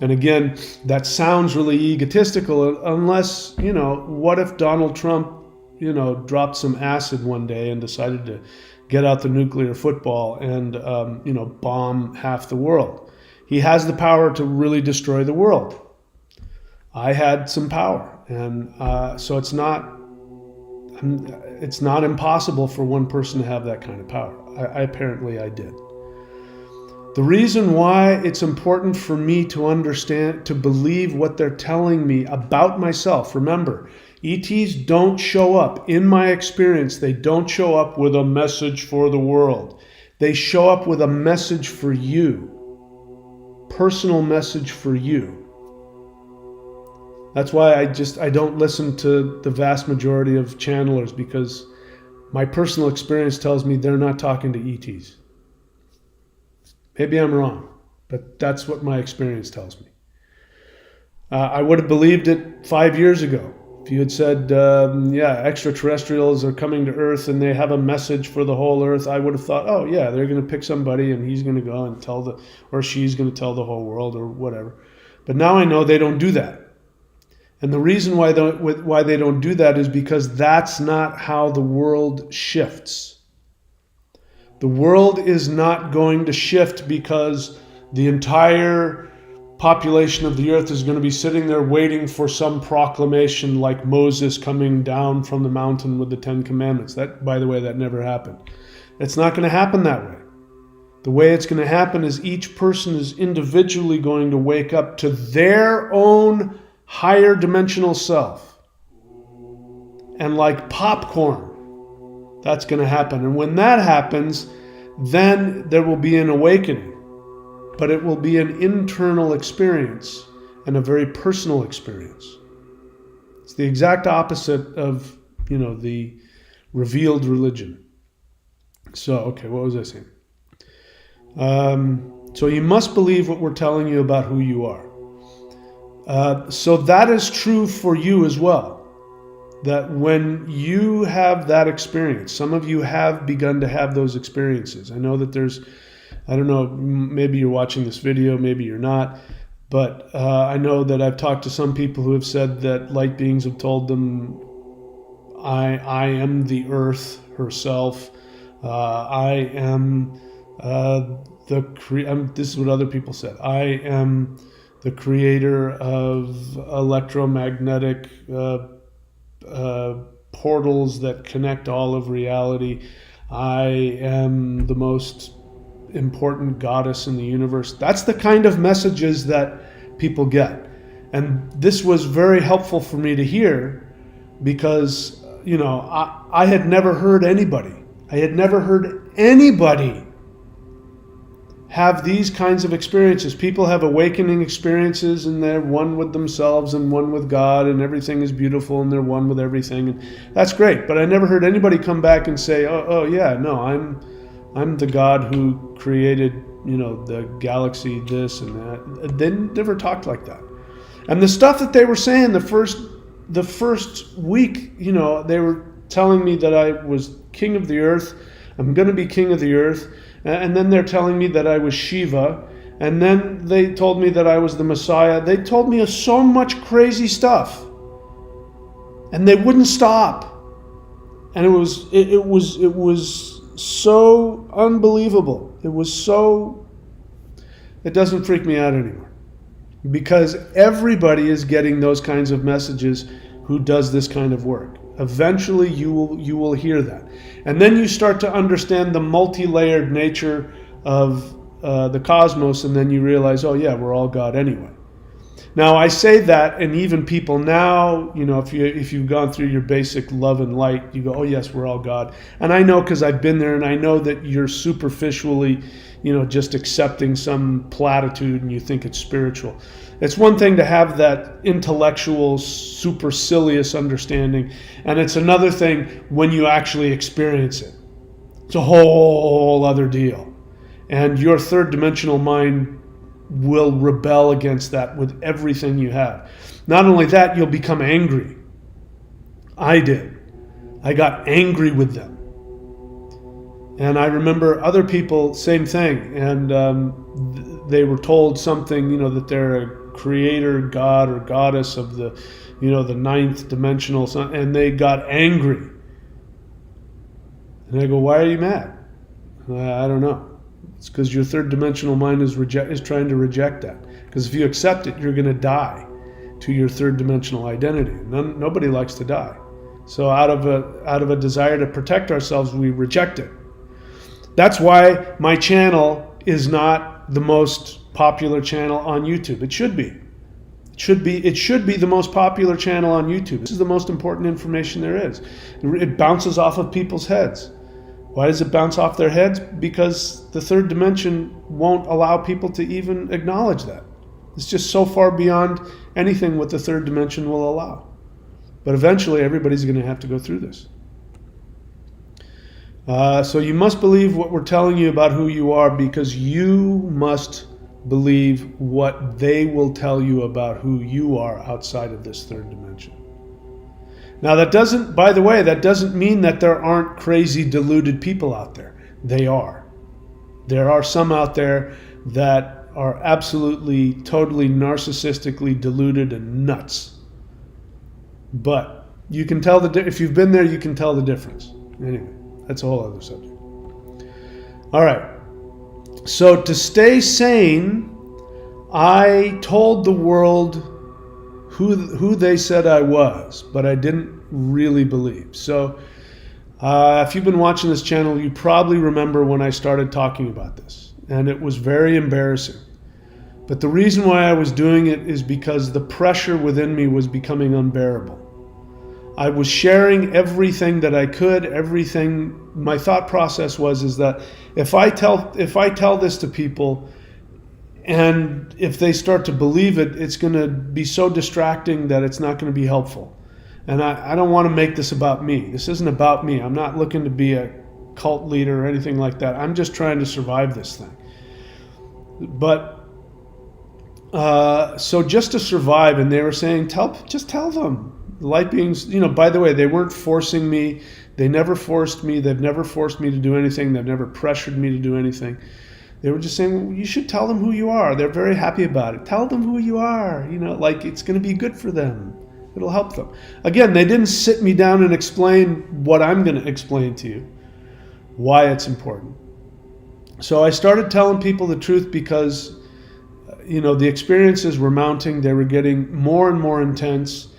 And again, that sounds really egotistical unless, what if Donald Trump, dropped some acid one day and decided to get out the nuclear football and, bomb half the world. He has the power to really destroy the world. I had some power. And so it's not impossible for one person to have that kind of power. Apparently I did. The reason why it's important for me to understand, to believe what they're telling me about myself. Remember, ETs don't show up, in my experience, they don't show up with a message for the world. They show up with a message for you. personal message for you. That's why I don't listen to the vast majority of channelers, because my personal experience tells me they're not talking to ETs. Maybe I'm wrong, but that's what my experience tells me. I would have believed it 5 years ago. If you had said, yeah, extraterrestrials are coming to Earth and they have a message for the whole Earth, I would have thought, oh yeah, they're going to pick somebody and he's going to go and tell or she's going to tell the whole world or whatever. But now I know they don't do that. And the reason why they don't do that is because that's not how the world shifts. The world is not going to shift because the entire population of the earth is going to be sitting there waiting for some proclamation like Moses coming down from the mountain with the 10 Commandments. That, by the way, that never happened. It's not going to happen that way. The way it's going to happen is each person is individually going to wake up to their own higher dimensional self. And like popcorn, that's going to happen. And when that happens, then there will be an awakening. But it will be an internal experience and a very personal experience. It's the exact opposite of, the revealed religion. So, okay, what was I saying? So you must believe what we're telling you about who you are. So that is true for you as well. That when you have that experience, some of you have begun to have those experiences. I know that I don't know, maybe you're watching this video, maybe you're not, but I know that I've talked to some people who have said that light beings have told them, I am the earth herself. I am this is what other people said. I am the creator of electromagnetic portals that connect all of reality. I am the most important goddess in the universe. That's the kind of messages that people get. And this was very helpful for me to hear because, I had never heard anybody. I had never heard anybody have these kinds of experiences. People have awakening experiences and they're one with themselves and one with God and everything is beautiful and they're one with everything. And that's great. But I never heard anybody come back and say, oh yeah, no, I'm the God who created, the galaxy, this and that. They never talked like that. And the stuff that they were saying the first week, they were telling me that I was king of the earth. I'm going to be king of the earth. And then they're telling me that I was Shiva. And then they told me that I was the Messiah. They told me so much crazy stuff. And they wouldn't stop. And it was so unbelievable. It doesn't freak me out anymore. Because everybody is getting those kinds of messages who does this kind of work. Eventually you will hear that. And then you start to understand the multi-layered nature of the cosmos, and then you realize, oh yeah, we're all God anyway. Now I say that, and even people now, if you've gone through your basic love and light, you go, oh yes, we're all God. And I know because I've been there, and I know that you're superficially, just accepting some platitude and you think it's spiritual. It's one thing to have that intellectual, supercilious understanding, and it's another thing when you actually experience it. It's a whole other deal. And your third dimensional mind will rebel against that with everything you have. Not only that, you'll become angry. I did. I got angry with them. And I remember other people, same thing. And they were told something, that they're a creator, god or goddess of the, the ninth dimensional, and they got angry. And I go, why are you mad? I don't know. It's because your third dimensional mind is trying to reject that. Because if you accept it, you're going to die to your third dimensional identity. Nobody likes to die. So out of a desire to protect ourselves, we reject it. That's why my channel is not the most popular channel on YouTube. It should be. It should be the most popular channel on YouTube. This is the most important information there is. It bounces off of people's heads. Why does it bounce off their heads? Because the third dimension won't allow people to even acknowledge that. It's just so far beyond anything what the third dimension will allow. But eventually everybody's going to have to go through this. So you must believe what we're telling you about who you are, because you must believe what they will tell you about who you are outside of this third dimension. Now that doesn't, by the way, that doesn't mean that there aren't crazy, deluded people out there. They are. There are some out there that are absolutely, totally narcissistically deluded and nuts. But you can tell if you've been there, you can tell the difference. Anyway, that's a whole other subject. All right. So to stay sane, I told the world who they said I was, but I didn't really believe. So if you've been watching this channel, you probably remember when I started talking about this, and it was very embarrassing. But the reason why I was doing it is because the pressure within me was becoming unbearable. I was sharing everything that I could, everything. My thought process is that if I tell this to people, and if they start to believe it, it's going to be so distracting that it's not going to be helpful. And I don't want to make this about me. This isn't about me. I'm not looking to be a cult leader or anything like that. I'm just trying to survive this thing. But so just to survive, and they were saying, just tell them. Light beings, by the way, they weren't forcing me. They never forced me. They've never forced me to do anything. They've never pressured me to do anything. They were just saying, well, you should tell them who you are. They're very happy about it. Tell them who you are. Like it's going to be good for them. It'll help them. Again, they didn't sit me down and explain what I'm going to explain to you, why it's important. So I started telling people the truth because, the experiences were mounting. They were getting more and more intense.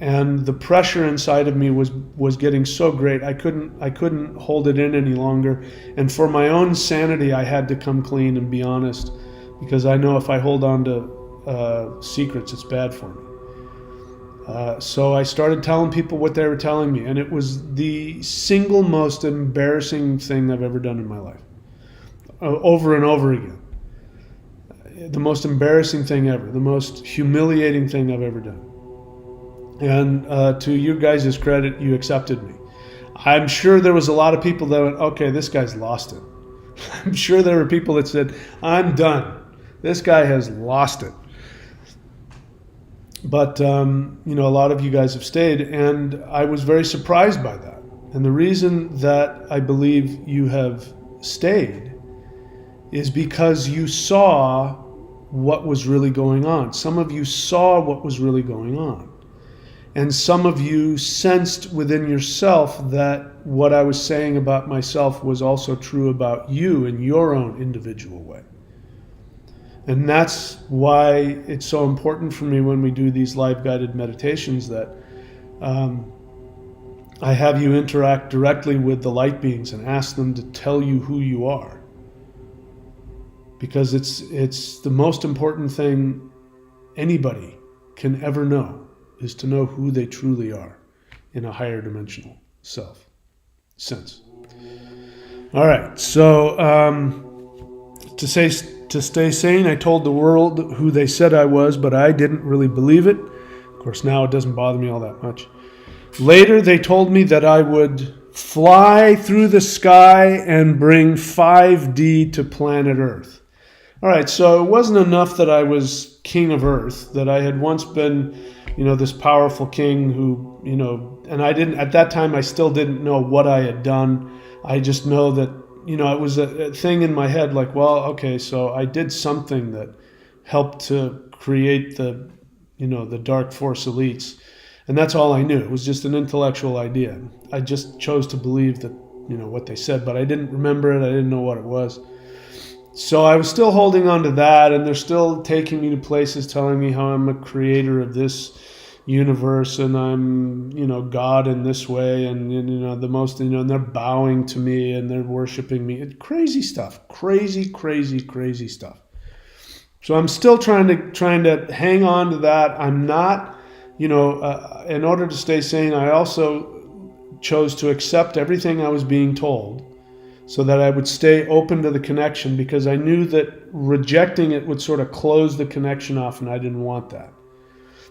And the pressure inside of me was getting so great, I couldn't hold it in any longer. And for my own sanity, I had to come clean and be honest, because I know if I hold on to secrets, it's bad for me. So I started telling people what they were telling me, and it was the single most embarrassing thing I've ever done in my life, over and over again. The most embarrassing thing ever, the most humiliating thing I've ever done. And to you guys' credit, you accepted me. I'm sure there was a lot of people that went, okay, this guy's lost it. I'm sure there were people that said, I'm done. This guy has lost it. But, a lot of you guys have stayed, and I was very surprised by that. And the reason that I believe you have stayed is because you saw what was really going on. Some of you saw what was really going on. And some of you sensed within yourself that what I was saying about myself was also true about you in your own individual way. And that's why it's so important for me when we do these live guided meditations that I have you interact directly with the light beings and ask them to tell you who you are. Because it's the most important thing anybody can ever know, is to know who they truly are in a higher dimensional self sense. All right, so to stay sane, I told the world who they said I was, but I didn't really believe it. Of course, now it doesn't bother me all that much. Later, they told me that I would fly through the sky and bring 5D to planet Earth. All right, so it wasn't enough that I was king of Earth, that I had once been this powerful king who, and I didn't, at that time, I still didn't know what I had done. I just know that, it was a thing in my head like, well, okay, so I did something that helped to create the dark force elites. And that's all I knew. It was just an intellectual idea. I just chose to believe that, what they said, but I didn't remember it. I didn't know what it was. So I was still holding on to that, and they're still taking me to places telling me how I'm a creator of this universe and I'm, God in this way, and, the most, and they're bowing to me and they're worshiping me. Crazy stuff. Crazy stuff. So I'm still trying to hang on to that. I'm not, in order to stay sane, I also chose to accept everything I was being told so that I would stay open to the connection, because I knew that rejecting it would sort of close the connection off, and I didn't want that.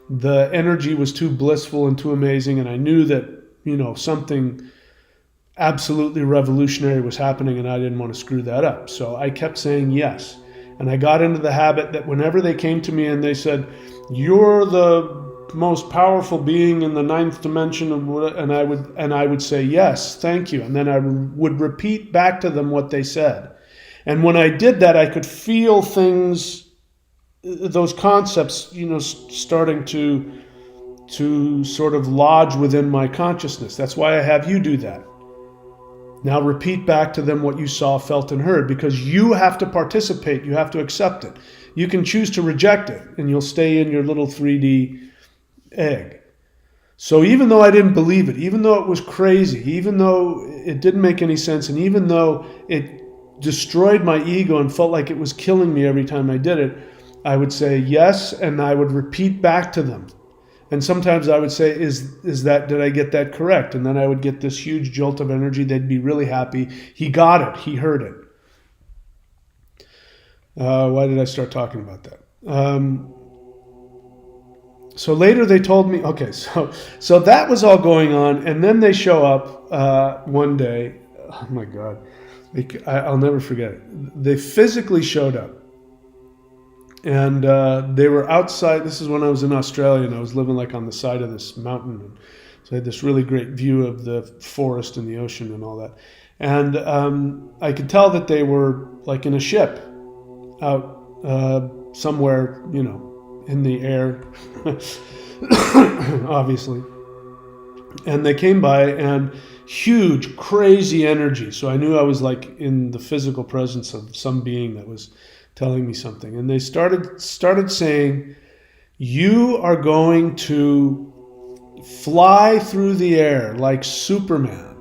The energy was too blissful and too amazing, and I knew that, something absolutely revolutionary was happening, and I didn't want to screw that up. So I kept saying yes. And I got into the habit that whenever they came to me and they said, "You're the most powerful being in the ninth dimension," and I would say, "Yes, thank you." And then I would repeat back to them what they said. And when I did that, I could feel things, those concepts, starting to sort of lodge within my consciousness. That's why I have you do that. Now repeat back to them what you saw, felt, and heard, because you have to participate. You have to accept it. You can choose to reject it, and you'll stay in your little 3D egg. So even though I didn't believe it, even though it was crazy, even though it didn't make any sense, and even though it destroyed my ego and felt like it was killing me every time I did it, I would say yes, and I would repeat back to them. And sometimes I would say, did I get that correct? And then I would get this huge jolt of energy. They'd be really happy. He got it. He heard it. Why did I start talking about that? So later they told me, okay, so that was all going on. And then they show up one day. Oh my God. I'll never forget it. They physically showed up. And they were outside. This is when I was in Australia, and I was living like on the side of this mountain. And so I had this really great view of the forest and the ocean and all that. And I could tell that they were like in a ship out somewhere, in the air, obviously. And they came by, and huge, crazy energy. So I knew I was like in the physical presence of some being that was telling me something. And they started saying, "You are going to fly through the air like Superman,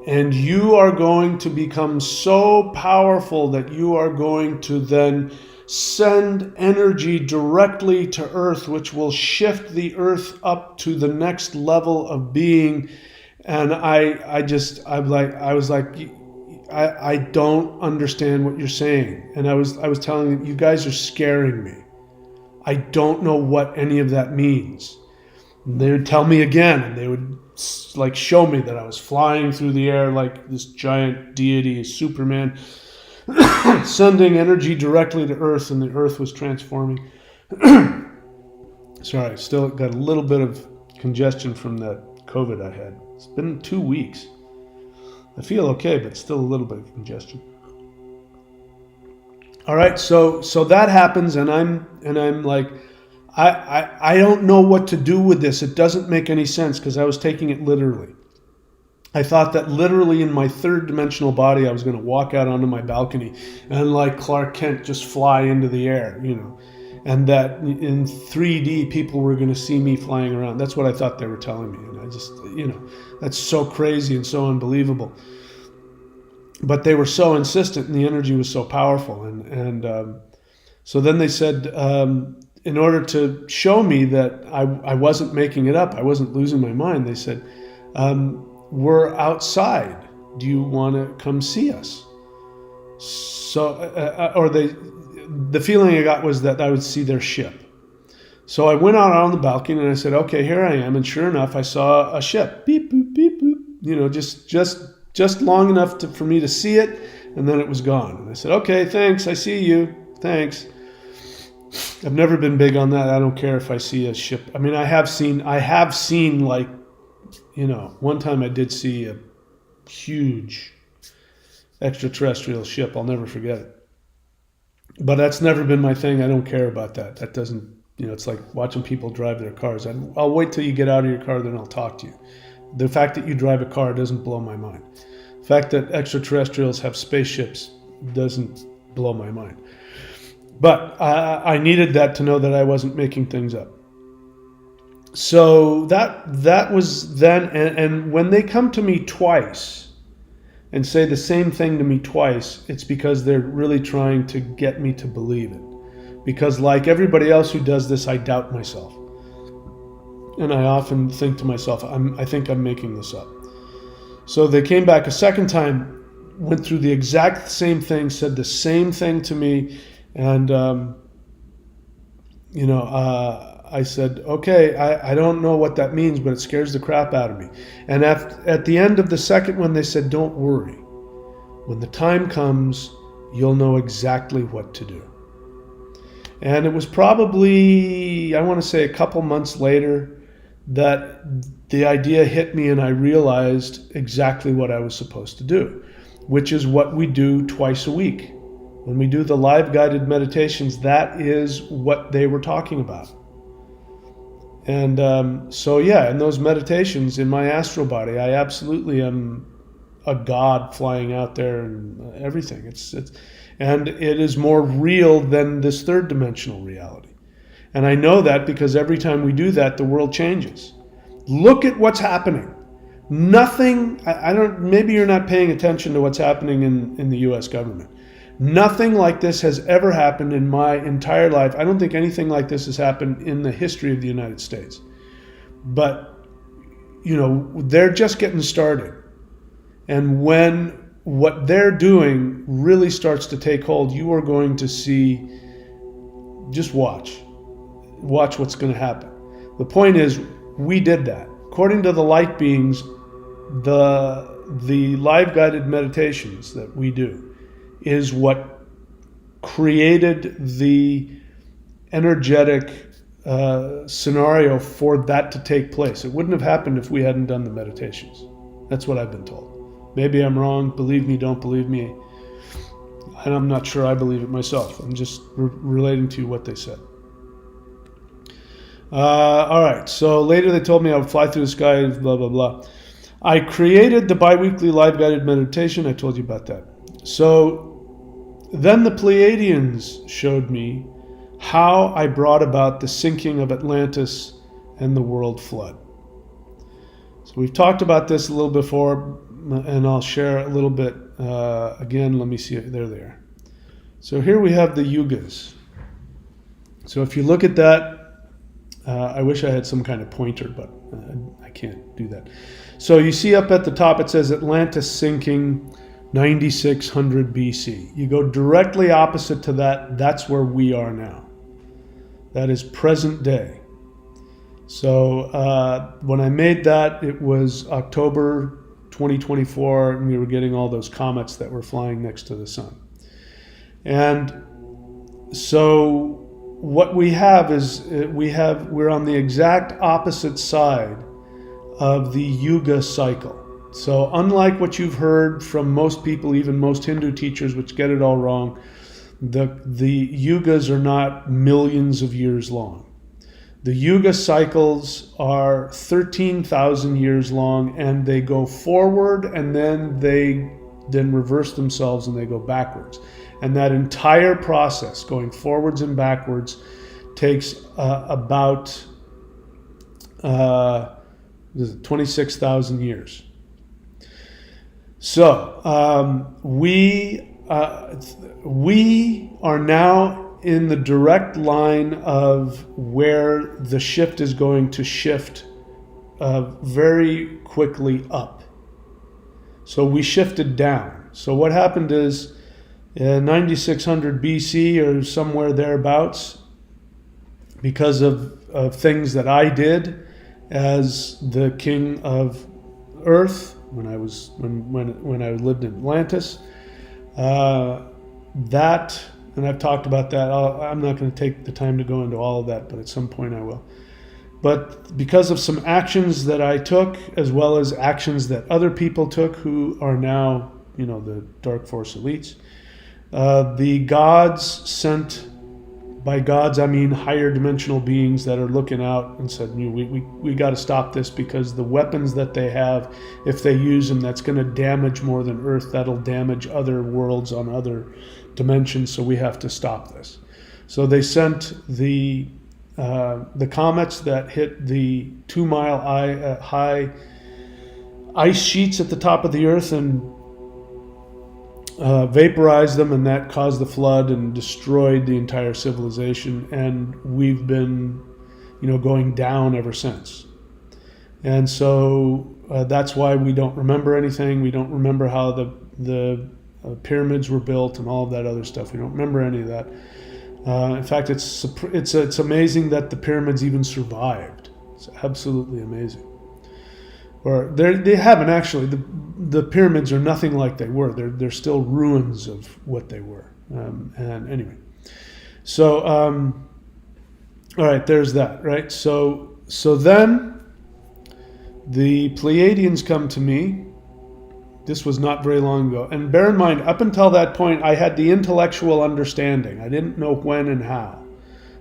and you are going to become so powerful that you are going to then send energy directly to Earth, which will shift the Earth up to the next level of being." And I was like, I don't understand what you're saying. And I was telling them, "You guys are scaring me. I don't know what any of that means." And they would tell me again, and they would like show me that I was flying through the air like this giant deity, Superman, sending energy directly to Earth, and the Earth was transforming. Sorry, still got a little bit of congestion from that COVID I had. It's been 2 weeks. I feel okay, but still a little bit of congestion. All right, so that happens, and I'm like, I don't know what to do with this. It doesn't make any sense, because I was taking it literally. I thought that literally in my third dimensional body, I was going to walk out onto my balcony and like Clark Kent just fly into the air, and that in 3D people were going to see me flying around. That's what I thought they were telling me. And I just, that's so crazy and so unbelievable. But they were so insistent, and the energy was so powerful. And so then they said, in order to show me that I wasn't making it up, I wasn't losing my mind, they said, "We're outside. Do you want to come see us?" So, the feeling I got was that I would see their ship. So I went out on the balcony and I said, "Okay, here I am." And sure enough, I saw a ship. Beep, boop, beep, boop. Just long enough for me to see it, and then it was gone. And I said, "Okay, thanks. I see you. Thanks." I've never been big on that. I don't care if I see a ship. I mean, I have seen like, one time I did see a huge extraterrestrial ship. I'll never forget it. But that's never been my thing. I don't care about that. That doesn't, it's like watching people drive their cars. I'll wait till you get out of your car, then I'll talk to you. The fact that you drive a car doesn't blow my mind. The fact that extraterrestrials have spaceships doesn't blow my mind. But I needed that to know that I wasn't making things up. So that was then, and when they come to me twice and say the same thing to me twice, it's because they're really trying to get me to believe it. Because like everybody else who does this, I doubt myself. And I often think to myself, I think I'm making this up. So they came back a second time went through the exact same thing, said the same thing to me, and I said, okay, I don't know what that means, but it scares the crap out of me. And at the end of the second one, they said, don't worry. When the time comes, you'll know exactly what to do. And it was probably, I want to say a couple months later, that the idea hit me and I realized exactly what I was supposed to do, which is what we do twice a week. When we do the live guided meditations, that is what they were talking about. And so yeah, in those meditations, in my astral body, I absolutely am a god flying out there and everything. And it is more real than this third dimensional reality. And I know that because every time we do that, the world changes. Look at what's happening. Nothing, maybe you're not paying attention to what's happening in the US government. Nothing like this has ever happened in my entire life. I don't think anything like this has happened in the history of the United States. But, they're just getting started. And when what they're doing really starts to take hold, you are going to see, just watch what's going to happen. The point is, we did that. According to the light beings, the live guided meditations that we do is what created the energetic scenario for that to take place. It wouldn't have happened if we hadn't done the meditations. That's what I've been told. Maybe I'm wrong. Believe me, don't believe me. And I'm not sure I believe it myself. I'm just relating to you what they said. All right. So later they told me I would fly through the sky, blah, blah, blah. I created the biweekly live guided meditation. I told you about that. So then the Pleiadians showed me how I brought about the sinking of Atlantis and the world flood. So we've talked about this a little before, and I'll share a little bit again. Let me see. There they are. So here we have the Yugas. So if you look at that, I wish I had some kind of pointer, but I can't do that. So you see up at the top it says Atlantis sinking 9600 BC. You go directly opposite to that. That's where we are now. That is present day. So when I made that, it was October 2024, and we were getting all those comets that were flying next to the sun. And so what we have is we're on the exact opposite side of the Yuga cycle. So unlike what you've heard from most people, even most Hindu teachers, which get it all wrong, the Yugas are not millions of years long. The Yuga cycles are 13,000 years long, and they go forward and then they reverse themselves and they go backwards. And that entire process, going forwards and backwards, takes about 26,000 years. So we are now in the direct line of where the shift is going to shift very quickly up. So we shifted down. So what happened is 9600 BC or somewhere thereabouts, because of things that I did as the king of Earth when I lived in Atlantis, that, and I've talked about that. I'm not going to take the time to go into all of that, but at some point I will. But because of some actions that I took, as well as actions that other people took who are now, the Dark Force elites, the gods sent, by gods I mean higher dimensional beings that are looking out and said, we got to stop this, because the weapons that they have, if they use them, that's going to damage more than Earth. That'll damage other worlds on other dimensions, so we have to stop this. So they sent the comets that hit the 2-mile high ice sheets at the top of the Earth and vaporized them, and that caused the flood and destroyed the entire civilization. And we've been, going down ever since. And so that's why we don't remember anything. We don't remember how the pyramids were built and all of that other stuff. We don't remember any of that. In fact, it's amazing that the pyramids even survived. It's absolutely amazing. Or they haven't actually. The pyramids are nothing like they were. They're still ruins of what they were. And anyway, so all right, there's that. Right. So then the Pleiadians come to me. This was not very long ago. And bear in mind, up until that point, I had the intellectual understanding. I didn't know when and how.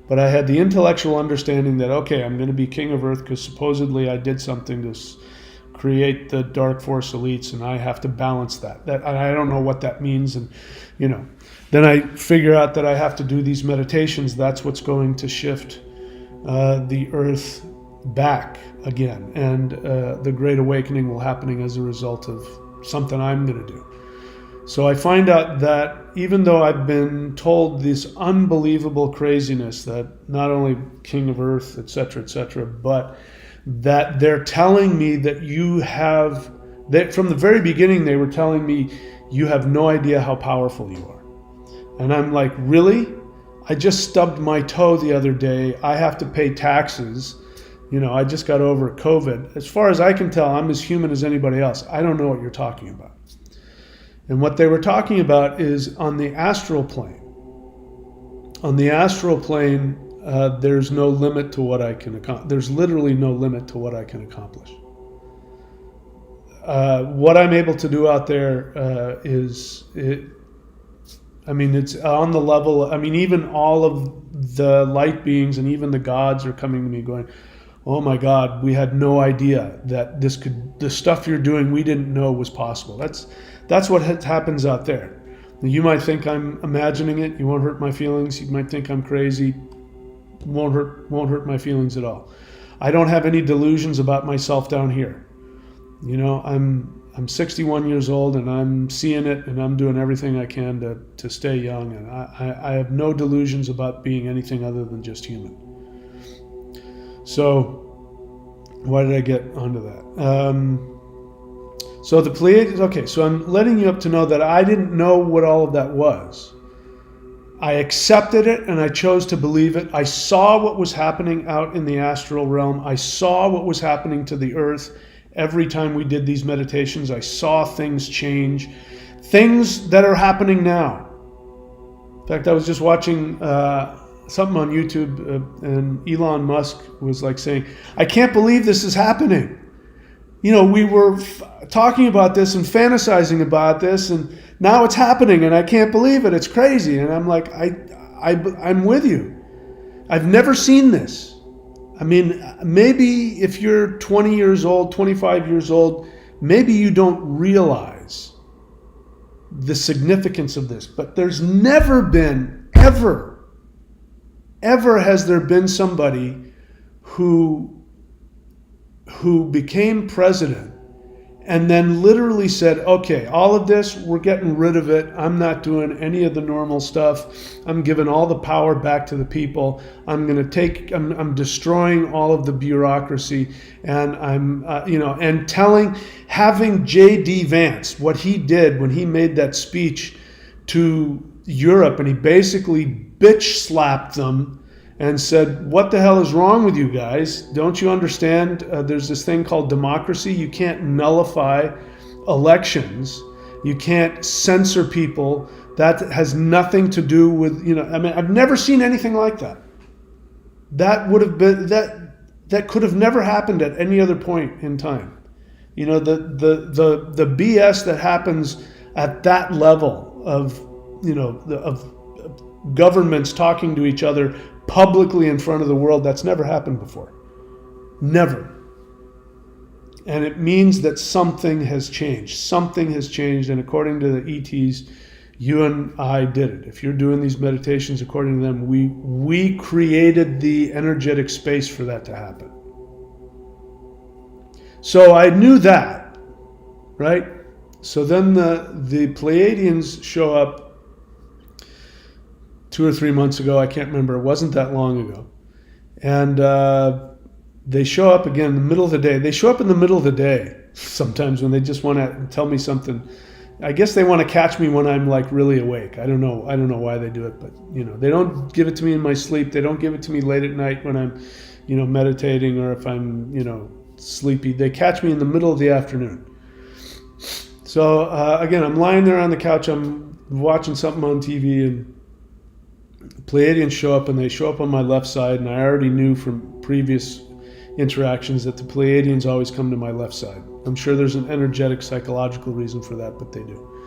But I had the intellectual understanding that, okay, I'm going to be king of Earth because supposedly I did something to create the dark force elites, and I have to balance that. And I don't know what that means. And, then I figure out that I have to do these meditations. That's what's going to shift the Earth back again. And the Great Awakening will happen as a result of something I'm going to do. So I find out that even though I've been told this unbelievable craziness that not only King of Earth, etc., but that they're telling me that from the very beginning they were telling me you have no idea how powerful you are. And I'm like, really? I just stubbed my toe the other day. I have to pay taxes. I just got over COVID. As far as I can tell, I'm as human as anybody else. I don't know what you're talking about. And what they were talking about is on the astral plane. On the astral plane, there's no limit to what I can accomplish. There's literally no limit to what I can accomplish. What I'm able to do out there it's on the level, even all of the light beings and even the gods are coming to me going, oh my God, we had no idea that the stuff you're doing, we didn't know was possible. That's what happens out there. You might think I'm imagining it. You won't hurt my feelings. You might think I'm crazy. Won't hurt my feelings at all. I don't have any delusions about myself down here. I'm 61 years old and I'm seeing it and I'm doing everything I can to stay young. And I have no delusions about being anything other than just human. So why did I get onto that? So the Pleiadians, okay, so I'm letting you up to know that I didn't know what all of that was. I accepted it and I chose to believe it. I saw what was happening out in the astral realm. I saw what was happening to the earth every time we did these meditations. I saw things change, things that are happening now. In fact, I was just watching something on YouTube and Elon Musk was like saying, I can't believe this is happening. We were talking about this and fantasizing about this, and now it's happening, and I can't believe it. It's crazy. And I'm like, I'm with you. I've never seen this. Maybe if you're 20 years old, 25 years old, maybe you don't realize the significance of this. But there's never been, ever has there been somebody who became president and then literally said, okay, all of this, we're getting rid of it. I'm not doing any of the normal stuff. I'm giving all the power back to the people. I'm destroying all of the bureaucracy. And having J.D. Vance, what he did when he made that speech to Europe, and he basically bitch slapped them and said, what the hell is wrong with you guys? Don't you understand? There's this thing called democracy. You can't nullify elections. You can't censor people. That has nothing to do with, I've never seen anything like that. That would have been, that could have never happened at any other point in time. The BS that happens at that level of, of governments talking to each other publicly in front of the world, that's never happened before. Never. And it means that something has changed. Something has changed, and according to the ETs, you and I did it. If you're doing these meditations according to them, we created the energetic space for that to happen. So I knew that, right? So then the Pleiadians show up 2 or 3 months ago. I can't remember. It wasn't that long ago. And they show up again in the middle of the day. They show up in the middle of the day sometimes when they just want to tell me something. I guess they want to catch me when I'm like really awake. I don't know. I don't know why they do it, but they don't give it to me in my sleep. They don't give it to me late at night when I'm, meditating, or if I'm, sleepy. They catch me in the middle of the afternoon. So again, I'm lying there on the couch. I'm watching something on TV, and Pleiadians show up, and they show up on my left side. And I already knew from previous interactions that the Pleiadians always come to my left side. I'm sure there's an energetic, psychological reason for that, but they do.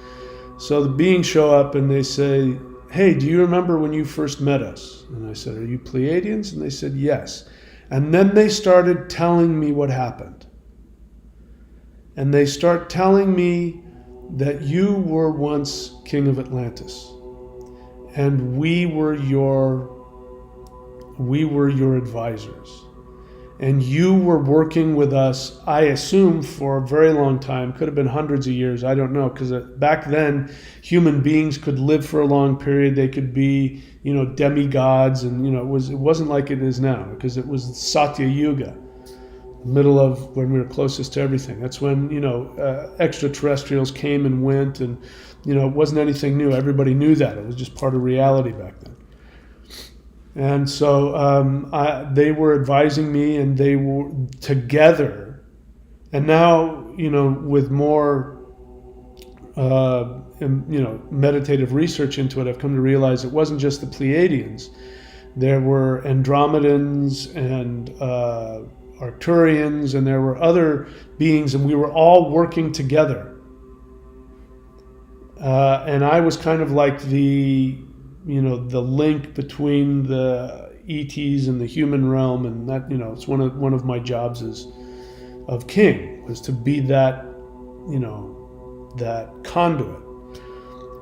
So the beings show up and they say, "Hey, do you remember when you first met us?" And I said, "Are you Pleiadians?" And they said, "Yes." And then they started telling me what happened. And they start telling me that you were once king of Atlantis, and we were your advisors. And you were working with us, I assume, for a very long time. Could have been hundreds of years. I don't know, because back then, human beings could live for a long period. They could be, demigods, and it wasn't like it is now, because it was Satya Yuga, middle of when we were closest to everything. That's when extraterrestrials came and went, and it wasn't anything new. Everybody knew that. It was just part of reality back then. And so they were advising me, and they were together. And now, with more, meditative research into it, I've come to realize it wasn't just the Pleiadians. There were Andromedans and Arcturians, and there were other beings, and we were all working together. And I was kind of like the link between the ETs and the human realm, and that, it's one of my jobs of king, was to be that, that conduit,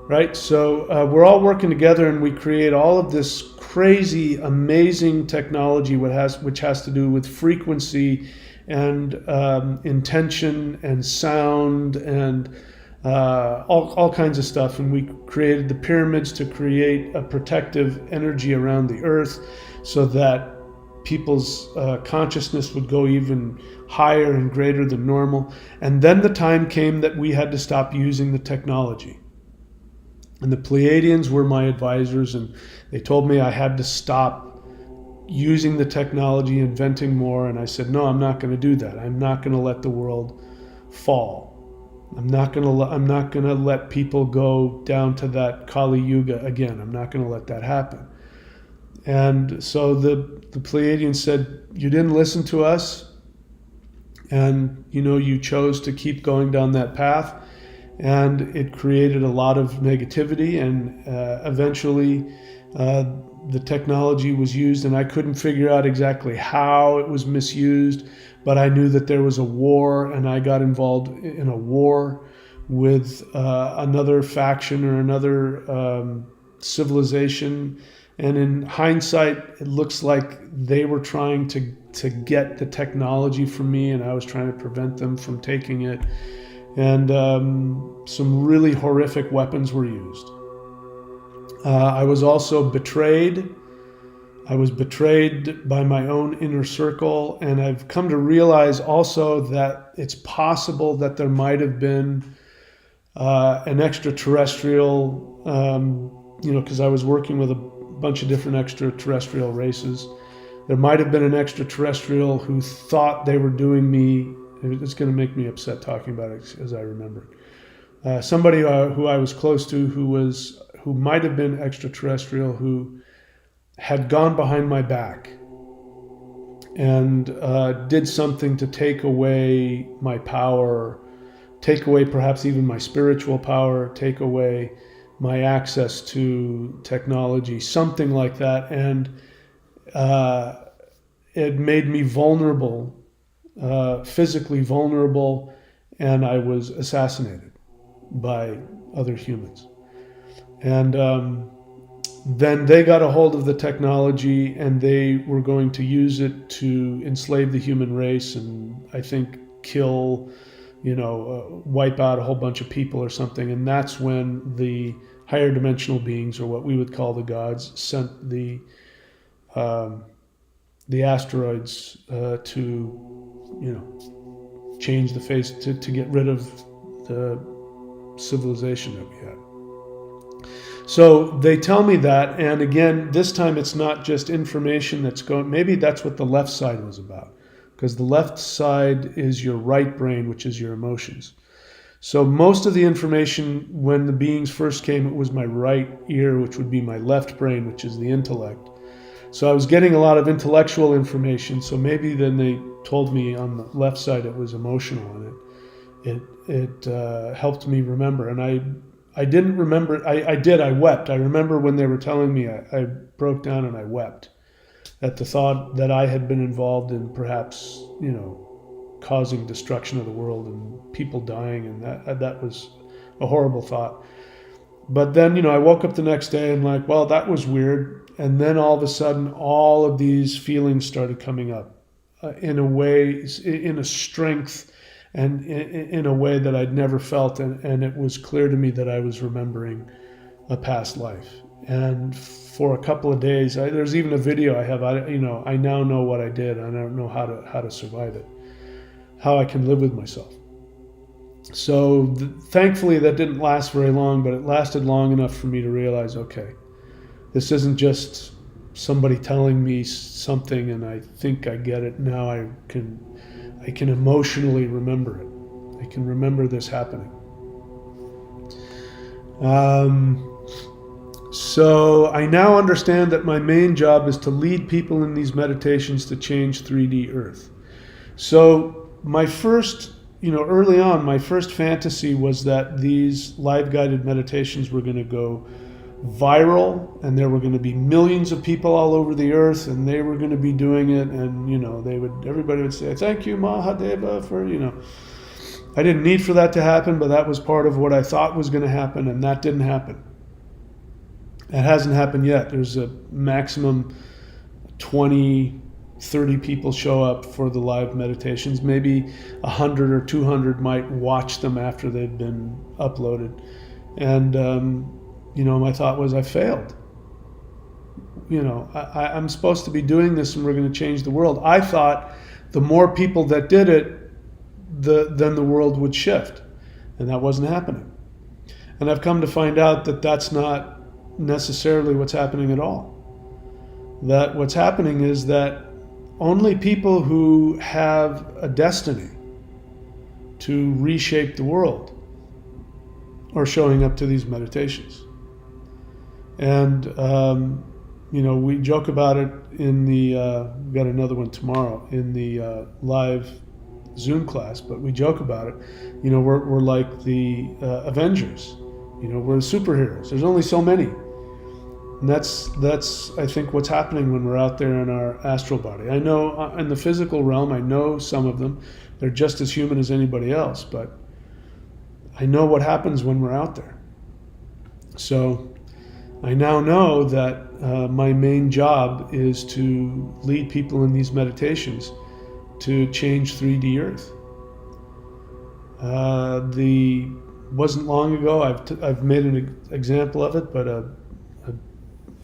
right? So we're all working together, and we create all of this crazy, amazing technology, which has to do with frequency and intention and sound and all kinds of stuff. And we created the pyramids to create a protective energy around the earth, so that people's consciousness would go even higher and greater than normal. And then the time came that we had to stop using the technology. And the Pleiadians were my advisors, and they told me I had to stop using the technology, inventing more. And I said, no, I'm not going to do that. I'm not going to let the world fall. I'm not gonna let people go down to that Kali Yuga again. I'm not gonna let that happen. And so the Pleiadians said, you didn't listen to us, and you chose to keep going down that path, and it created a lot of negativity, and eventually the technology was used, and I couldn't figure out exactly how it was misused, but I knew that there was a war, and I got involved in a war with another faction or another civilization. And in hindsight, it looks like they were trying to get the technology from me, and I was trying to prevent them from taking it. And some really horrific weapons were used. I was also betrayed. I was betrayed by my own inner circle, and I've come to realize also that it's possible that there might have been an extraterrestrial, because I was working with a bunch of different extraterrestrial races. There might have been an extraterrestrial who thought they were doing me. It's going to make me upset talking about it as I remember it. Somebody who I was close to, who might have been extraterrestrial, who had gone behind my back and did something to take away my power, take away perhaps even my spiritual power, take away my access to technology, something like that. And it made me vulnerable, physically vulnerable, and I was assassinated by other humans. And then they got a hold of the technology, and they were going to use it to enslave the human race, and I think kill, wipe out a whole bunch of people or something. And that's when the higher dimensional beings, or what we would call the gods, sent the the asteroids to, change the face, to get rid of the civilization that we had. So they tell me that, and again, this time it's not just information that's going, maybe that's what the left side was about, because the left side is your right brain, which is your emotions. So most of the information when the beings first came, it was my right ear, which would be my left brain, which is the intellect. So I was getting a lot of intellectual information, so maybe then they told me on the left side it was emotional, and it helped me remember. And I didn't remember, I wept. I remember when they were telling me, I broke down and I wept at the thought that I had been involved in perhaps, causing destruction of the world and people dying, and that was a horrible thought. But then, I woke up the next day and like, well, that was weird. And then all of a sudden, all of these feelings started coming up in a way, in a strength, and in a way that I'd never felt, and it was clear to me that I was remembering a past life. And for a couple of days, there's even a video I have. I now know what I did. I don't know how to survive it, how I can live with myself. So thankfully, that didn't last very long, but it lasted long enough for me to realize, okay, this isn't just somebody telling me something and I think I get it. Now I can emotionally remember it. I can remember this happening. So I now understand that my main job is to lead people in these meditations to change 3D Earth. So my first, early on, my first fantasy was that these live guided meditations were going to go viral, and there were going to be millions of people all over the earth, and they were going to be doing it, and everybody would say, thank you, Mahadeva, for, I didn't need for that to happen, but that was part of what I thought was going to happen, and that didn't happen. It hasn't happened yet. There's a maximum 20, 30 people show up for the live meditations. Maybe 100 or 200 might watch them after they've been uploaded. And my thought was, I failed. I'm supposed to be doing this and we're going to change the world. I thought the more people that did it, then the world would shift. And that wasn't happening. And I've come to find out that that's not necessarily what's happening at all. That what's happening is that only people who have a destiny to reshape the world are showing up to these meditations. And, we joke about it in the, we've got another one tomorrow in the live Zoom class, but we joke about it. We're like the Avengers. We're the superheroes. There's only so many. And that's I think what's happening when we're out there in our astral body. I know in the physical realm, I know some of them. They're just as human as anybody else, but I know what happens when we're out there. So I now know that my main job is to lead people in these meditations to change 3D Earth. Wasn't long ago, I've made an example of it, but a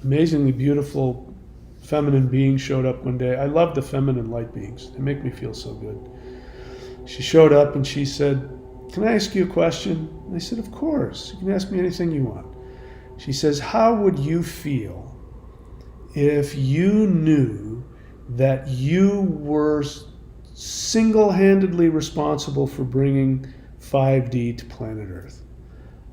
amazingly beautiful feminine being showed up one day. I love the feminine light beings. They make me feel so good. She showed up and she said, can I ask you a question? And I said, of course. You can ask me anything you want. She says, how would you feel if you knew that you were single-handedly responsible for bringing 5D to planet Earth?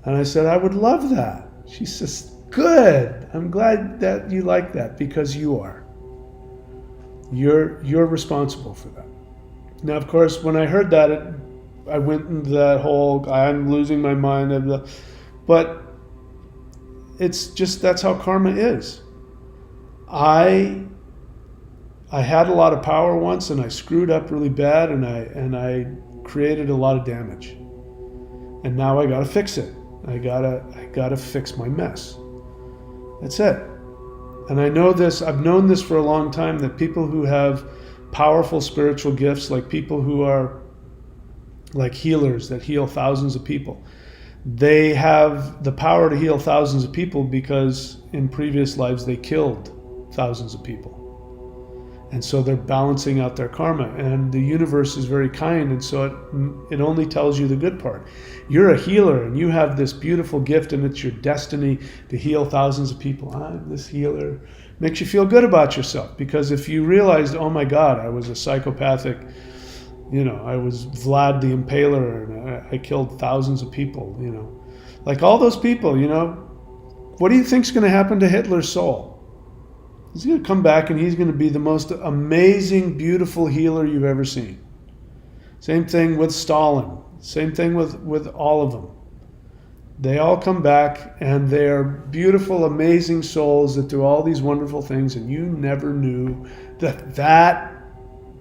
And I said, I would love that. She says, good. I'm glad that you like that, because you are. You're responsible for that. Now, of course, when I heard that, I went into that whole, I'm losing my mind. But it's just, that's how karma is. I had a lot of power once, and I screwed up really bad, and I created a lot of damage. And now I got to fix it. I gotta fix my mess. That's it. And I know this, I've known this for a long time, that people who have powerful spiritual gifts, like people who are like healers that heal thousands of people, they have the power to heal thousands of people because in previous lives they killed thousands of people. And so they're balancing out their karma. And the universe is very kind, and so it only tells you the good part. You're a healer, and you have this beautiful gift, and it's your destiny to heal thousands of people. I'm this healer. Makes you feel good about yourself, because if you realized, oh my God, I was a psychopathic, I was Vlad the Impaler, and I killed thousands of people, like all those people, what do you think's going to happen to Hitler's soul? He's going to come back, and he's going to be the most amazing, beautiful healer you've ever seen. Same thing with Stalin. Same thing with all of them. They all come back, and they are beautiful, amazing souls that do all these wonderful things, and you never knew that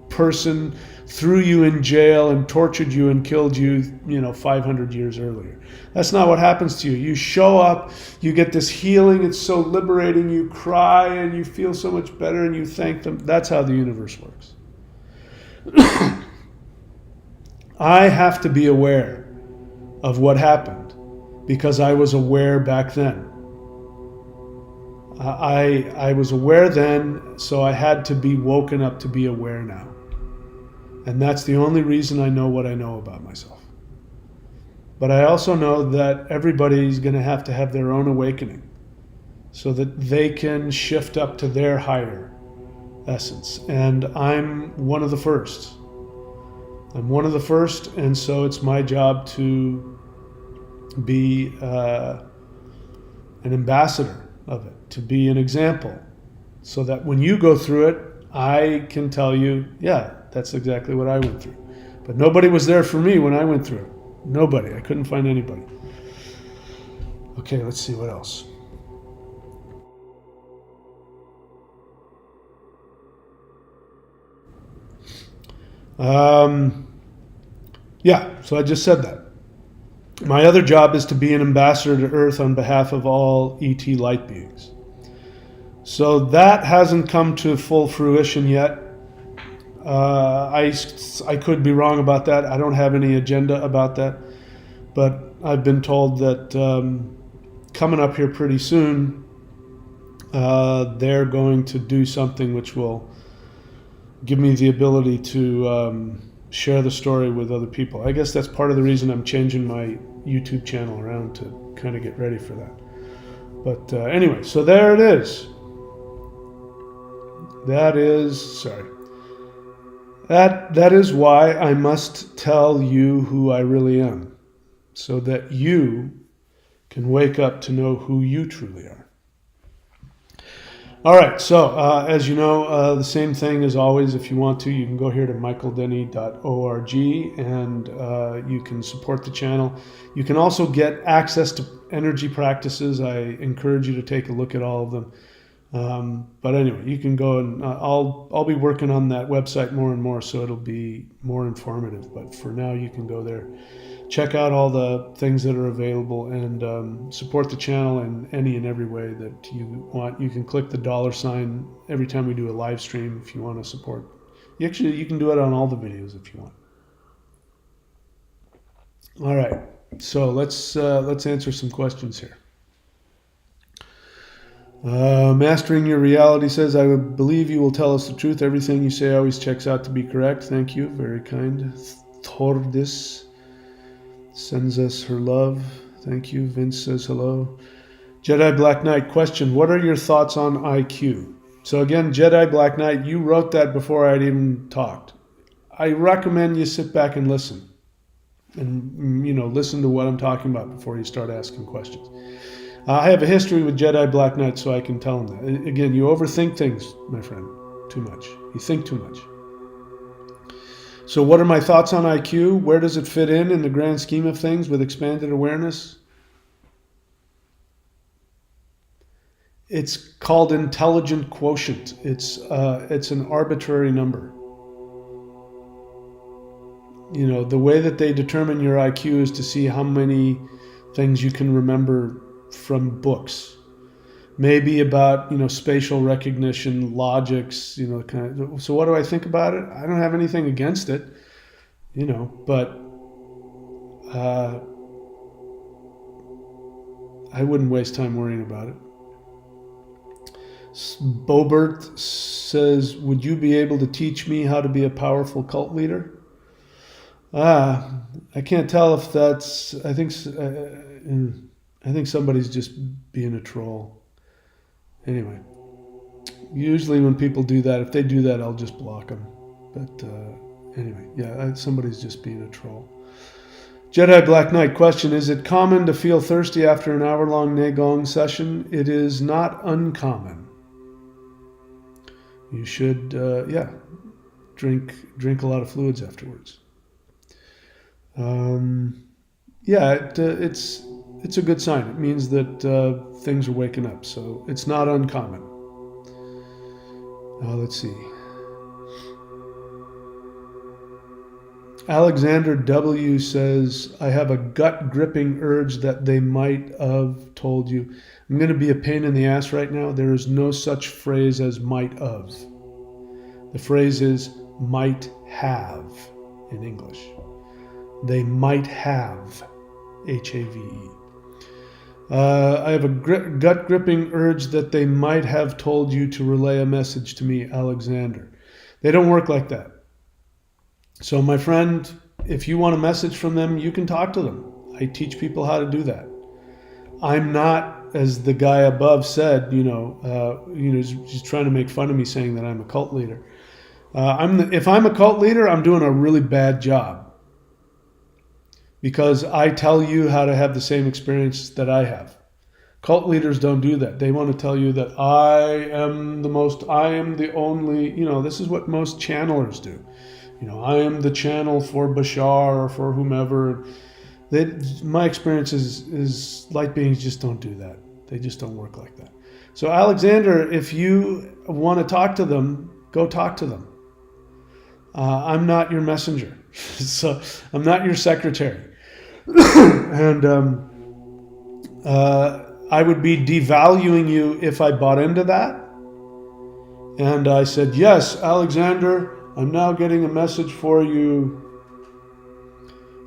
person threw you in jail and tortured you and killed you, 500 years earlier. That's not what happens to you. You show up, you get this healing, it's so liberating, you cry and you feel so much better and you thank them. That's how the universe works. I have to be aware of what happened because I was aware back then. I was aware then, so I had to be woken up to be aware now. And that's the only reason I know what I know about myself. But I also know that everybody's going to have their own awakening so that they can shift up to their higher essence. And I'm one of the first. I'm one of the first, and so it's my job to be an ambassador of it, to be an example, so that when you go through it, I can tell you, yeah, that's exactly what I went through. But nobody was there for me when I went through it. Nobody. I couldn't find anybody. Okay, let's see what else. Yeah, so I just said that. My other job is to be an ambassador to Earth on behalf of all ET light beings. So that hasn't come to full fruition yet. I could be wrong about that. I don't have any agenda about that. But I've been told that coming up here pretty soon, they're going to do something which will give me the ability to share the story with other people. I guess that's part of the reason I'm changing my YouTube channel around, to kind of get ready for that. But anyway, so there it is. That is why I must tell you who I really am, so that you can wake up to know who you truly are. All right, so as you know, the same thing as always. If you want to, you can go here to michaeldenny.org and you can support the channel. You can also get access to energy practices. I encourage you to take a look at all of them. But anyway, you can go and I'll be working on that website more and more, so it'll be more informative. But for now, you can go there, check out all the things that are available, and support the channel in any and every way that you want. You can click the $ every time we do a live stream if you want to support. You can do it on all the videos if you want. All right, so let's answer some questions here. Mastering Your Reality says, I would believe you will tell us the truth. Everything you say always checks out to be correct. Thank you. Very kind. Thordis sends us her love. Thank you. Vince says hello. Jedi Black Knight, question, what are your thoughts on IQ? So again, Jedi Black Knight, you wrote that before I'd even talked. I recommend you sit back and listen. And, listen to what I'm talking about before you start asking questions. I have a history with Jedi Black Knight, so I can tell him that. Again, you overthink things, my friend, too much. You think too much. So what are my thoughts on IQ? Where does it fit in the grand scheme of things with expanded awareness? It's called intelligent quotient. It's an arbitrary number. The way that they determine your IQ is to see how many things you can remember from books, maybe about spatial recognition, logics, So what do I think about it? I don't have anything against it, but I wouldn't waste time worrying about it. Bobert says, would you be able to teach me how to be a powerful cult leader? I can't tell if that's, I think somebody's just being a troll. Anyway, usually when people do that, if they do that, I'll just block them. But anyway, yeah, somebody's just being a troll. Jedi Black Knight question, is it common to feel thirsty after an hour-long Neigong session? It is not uncommon. You should, drink a lot of fluids afterwards. It's a good sign. It means that things are waking up. So it's not uncommon. Let's see. Alexander W. says, I have a gut-gripping urge that they might have told you. I'm going to be a pain in the ass right now. There is no such phrase as might of. The phrase is might have in English. They might have, H-A-V-E. I have a gut-gripping urge that they might have told you to relay a message to me, Alexander. They don't work like that. So my friend, if you want a message from them, you can talk to them. I teach people how to do that. I'm not, as the guy above said, he's trying to make fun of me saying that I'm a cult leader. If I'm a cult leader, I'm doing a really bad job. Because I tell you how to have the same experience that I have. Cult leaders don't do that. They want to tell you that I am the only, this is what most channelers do. I am the channel for Bashar or for whomever. My experience is light beings just don't do that. They just don't work like that. So Alexander, if you want to talk to them, go talk to them. I'm not your messenger. So I'm not your secretary. And I would be devaluing you if I bought into that. And I said, yes, Alexander, I'm now getting a message for you.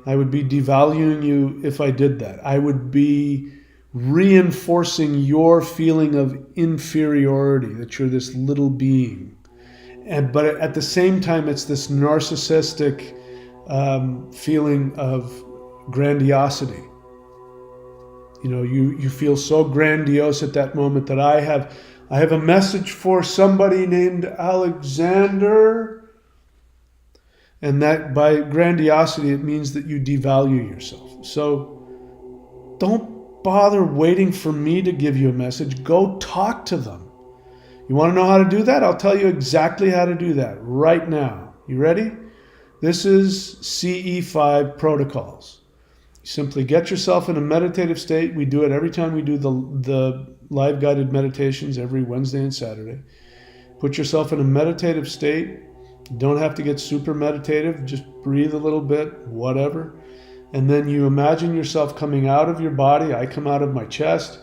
I would be devaluing you if I did that. I would be reinforcing your feeling of inferiority, that you're this little being. But at the same time, it's this narcissistic feeling of grandiosity. You feel so grandiose at that moment that I have a message for somebody named Alexander. And that by grandiosity, it means that you devalue yourself. So don't bother waiting for me to give you a message. Go talk to them. You want to know how to do that? I'll tell you exactly how to do that right now. You ready? This is CE5 protocols. You simply get yourself in a meditative state. We do it every time we do the live guided meditations every Wednesday and Saturday. Put yourself in a meditative state. You don't have to get super meditative. Just breathe a little bit, whatever. And then you imagine yourself coming out of your body. I come out of my chest.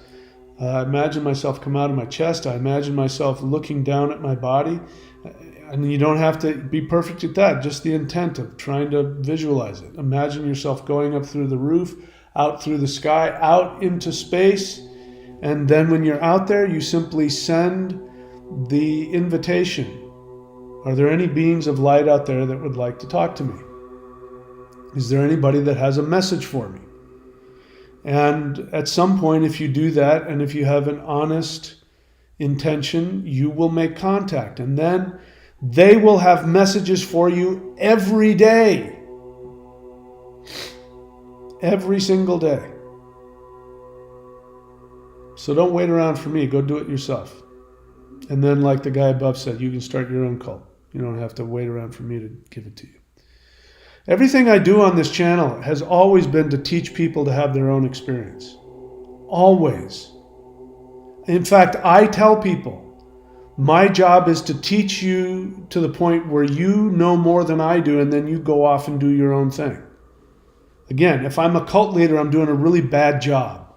I imagine myself come out of my chest. I imagine myself looking down at my body. And you don't have to be perfect at that. Just the intent of trying to visualize it. Imagine yourself going up through the roof, out through the sky, out into space. And then when you're out there, you simply send the invitation. Are there any beings of light out there that would like to talk to me? Is there anybody that has a message for me? And at some point, if you do that, and if you have an honest intention, you will make contact. And then they will have messages for you every day. Every single day. So don't wait around for me. Go do it yourself. And then, like the guy above said, you can start your own cult. You don't have to wait around for me to give it to you. Everything I do on this channel has always been to teach people to have their own experience. Always. In fact, I tell people, my job is to teach you to the point where you know more than I do, and then you go off and do your own thing. Again, if I'm a cult leader, I'm doing a really bad job.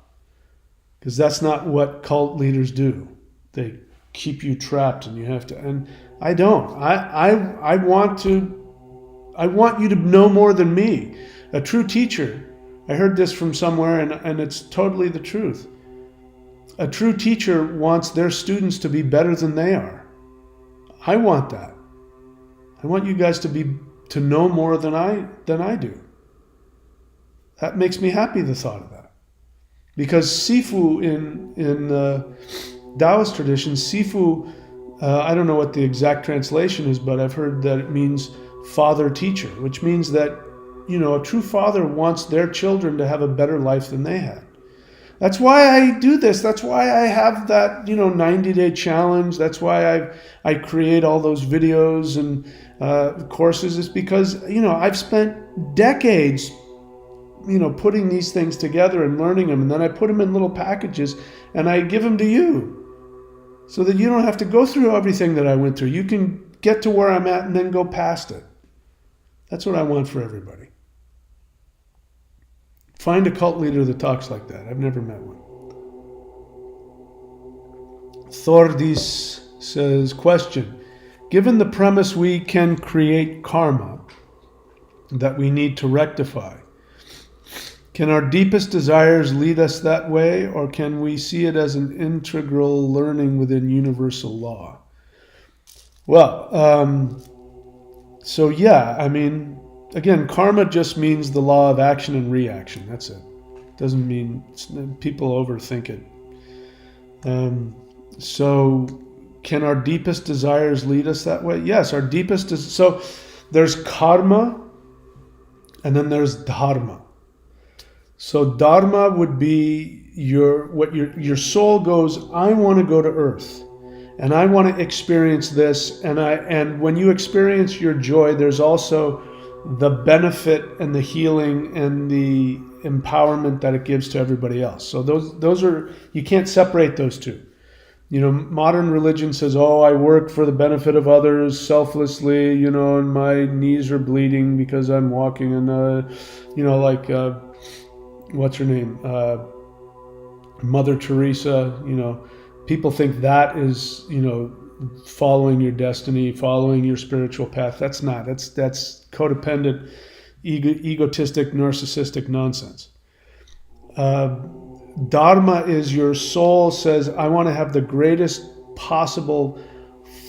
Because that's not what cult leaders do. They keep you trapped and you have to, and I don't. I want you to know more than me. A true teacher, I heard this from somewhere and it's totally the truth. A true teacher wants their students to be better than they are. I want that. I want you guys to know more than I do. That makes me happy, the thought of that. Because Sifu in Taoist tradition, Sifu, I don't know what the exact translation is, but I've heard that it means father teacher, which means that, a true father wants their children to have a better life than they had. That's why I do this. That's why I have that, 90-day challenge. That's why I create all those videos and courses. It's because, I've spent decades, putting these things together and learning them. And then I put them in little packages and I give them to you so that you don't have to go through everything that I went through. You can get to where I'm at and then go past it. That's what I want for everybody. Find a cult leader that talks like that. I've never met one. Thordis says, question. Given the premise we can create karma that we need to rectify, can our deepest desires lead us that way, or can we see it as an integral learning within universal law? Well, so yeah, again, karma just means the law of action and reaction. That's it. Doesn't mean people overthink it. So can our deepest desires lead us that way? Yes, our deepest so there's karma and then there's dharma. So dharma would be your soul goes, I want to go to earth and I want to experience this, and when you experience your joy, there's also the benefit and the healing and the empowerment that it gives to everybody else. So those are, you can't separate those two. Modern religion says, I work for the benefit of others selflessly, and my knees are bleeding because I'm walking, and what's her name? Mother Teresa, people think that is, following your destiny, following your spiritual path. That's not. That's codependent, egotistic, narcissistic nonsense. Dharma is your soul says, I want to have the greatest possible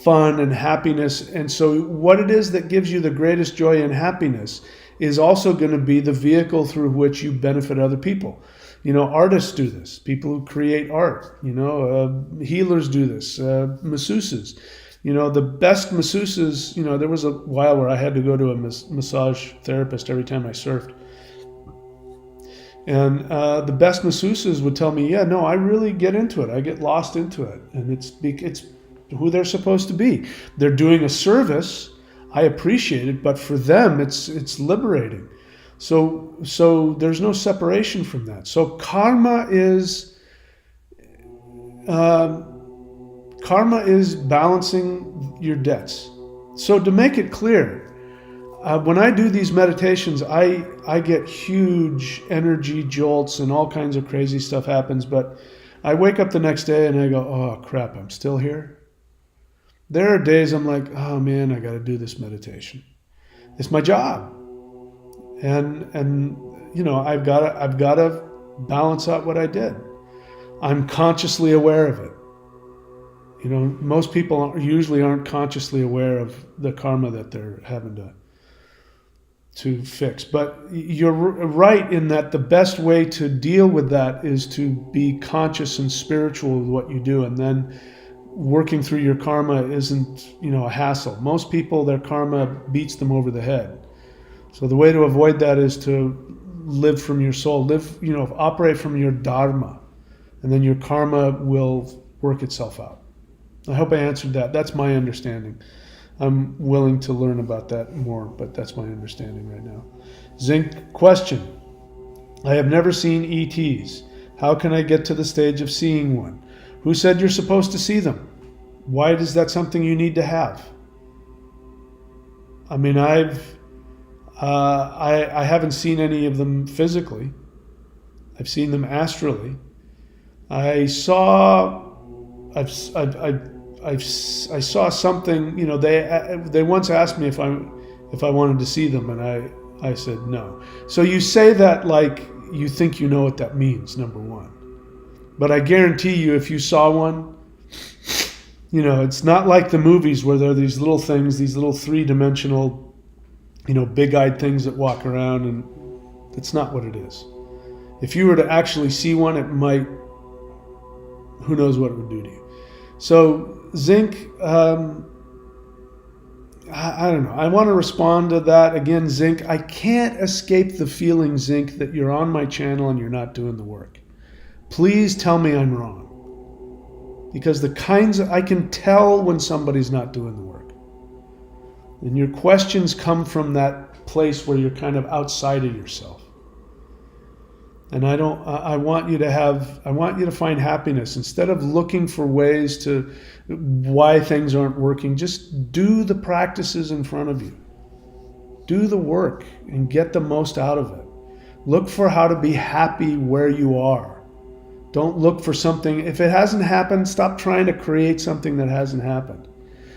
fun and happiness. And so what it is that gives you the greatest joy and happiness is also going to be the vehicle through which you benefit other people. Artists do this. People who create art, healers do this, masseuses. The best masseuses, there was a while where I had to go to a massage therapist every time I surfed. And the best masseuses would tell me, yeah, no, I really get into it. I get lost into it. And it's who they're supposed to be. They're doing a service. I appreciate it, but for them, it's liberating. So there's no separation from that. So karma is balancing your debts. So to make it clear, when I do these meditations, I get huge energy jolts and all kinds of crazy stuff happens, but I wake up the next day and I go, oh crap, I'm still here. There are days I'm like, oh man, I got to do this meditation. It's my job. And I've got to balance out what I did. I'm consciously aware of it. Most people usually aren't consciously aware of the karma that they're having to fix. But you're right in that the best way to deal with that is to be conscious and spiritual with what you do, and then working through your karma isn't, a hassle. Most people, their karma beats them over the head. So the way to avoid that is to live from your soul, operate from your dharma, and then your karma will work itself out. I hope I answered that. That's my understanding. I'm willing to learn about that more, but that's my understanding right now. Zinc, question. I have never seen ETs. How can I get to the stage of seeing one? Who said you're supposed to see them? Why is that something you need to have? I haven't seen any of them physically. I've seen them astrally. I saw something. They once asked me if I wanted to see them, and I said no. So you say that like you think you know what that means. Number one, But I guarantee you, if you saw one, it's not like the movies where there are these little things, these little three-dimensional, big-eyed things that walk around, and that's not what it is. If you were to actually see one, it might, who knows what it would do to you. So zinc, I don't know. I want to respond to that. Again, zinc, I can't escape the feeling, zinc, that you're on my channel and you're not doing the work. Please tell me I'm wrong. Because I can tell when somebody's not doing the work. And your questions come from that place where you're kind of outside of yourself. And I want you to find happiness. Instead of looking for ways to why things aren't working, just do the practices in front of you. Do the work and get the most out of it. Look for how to be happy where you are. Don't look for something. If it hasn't happened, stop trying to create something that hasn't happened.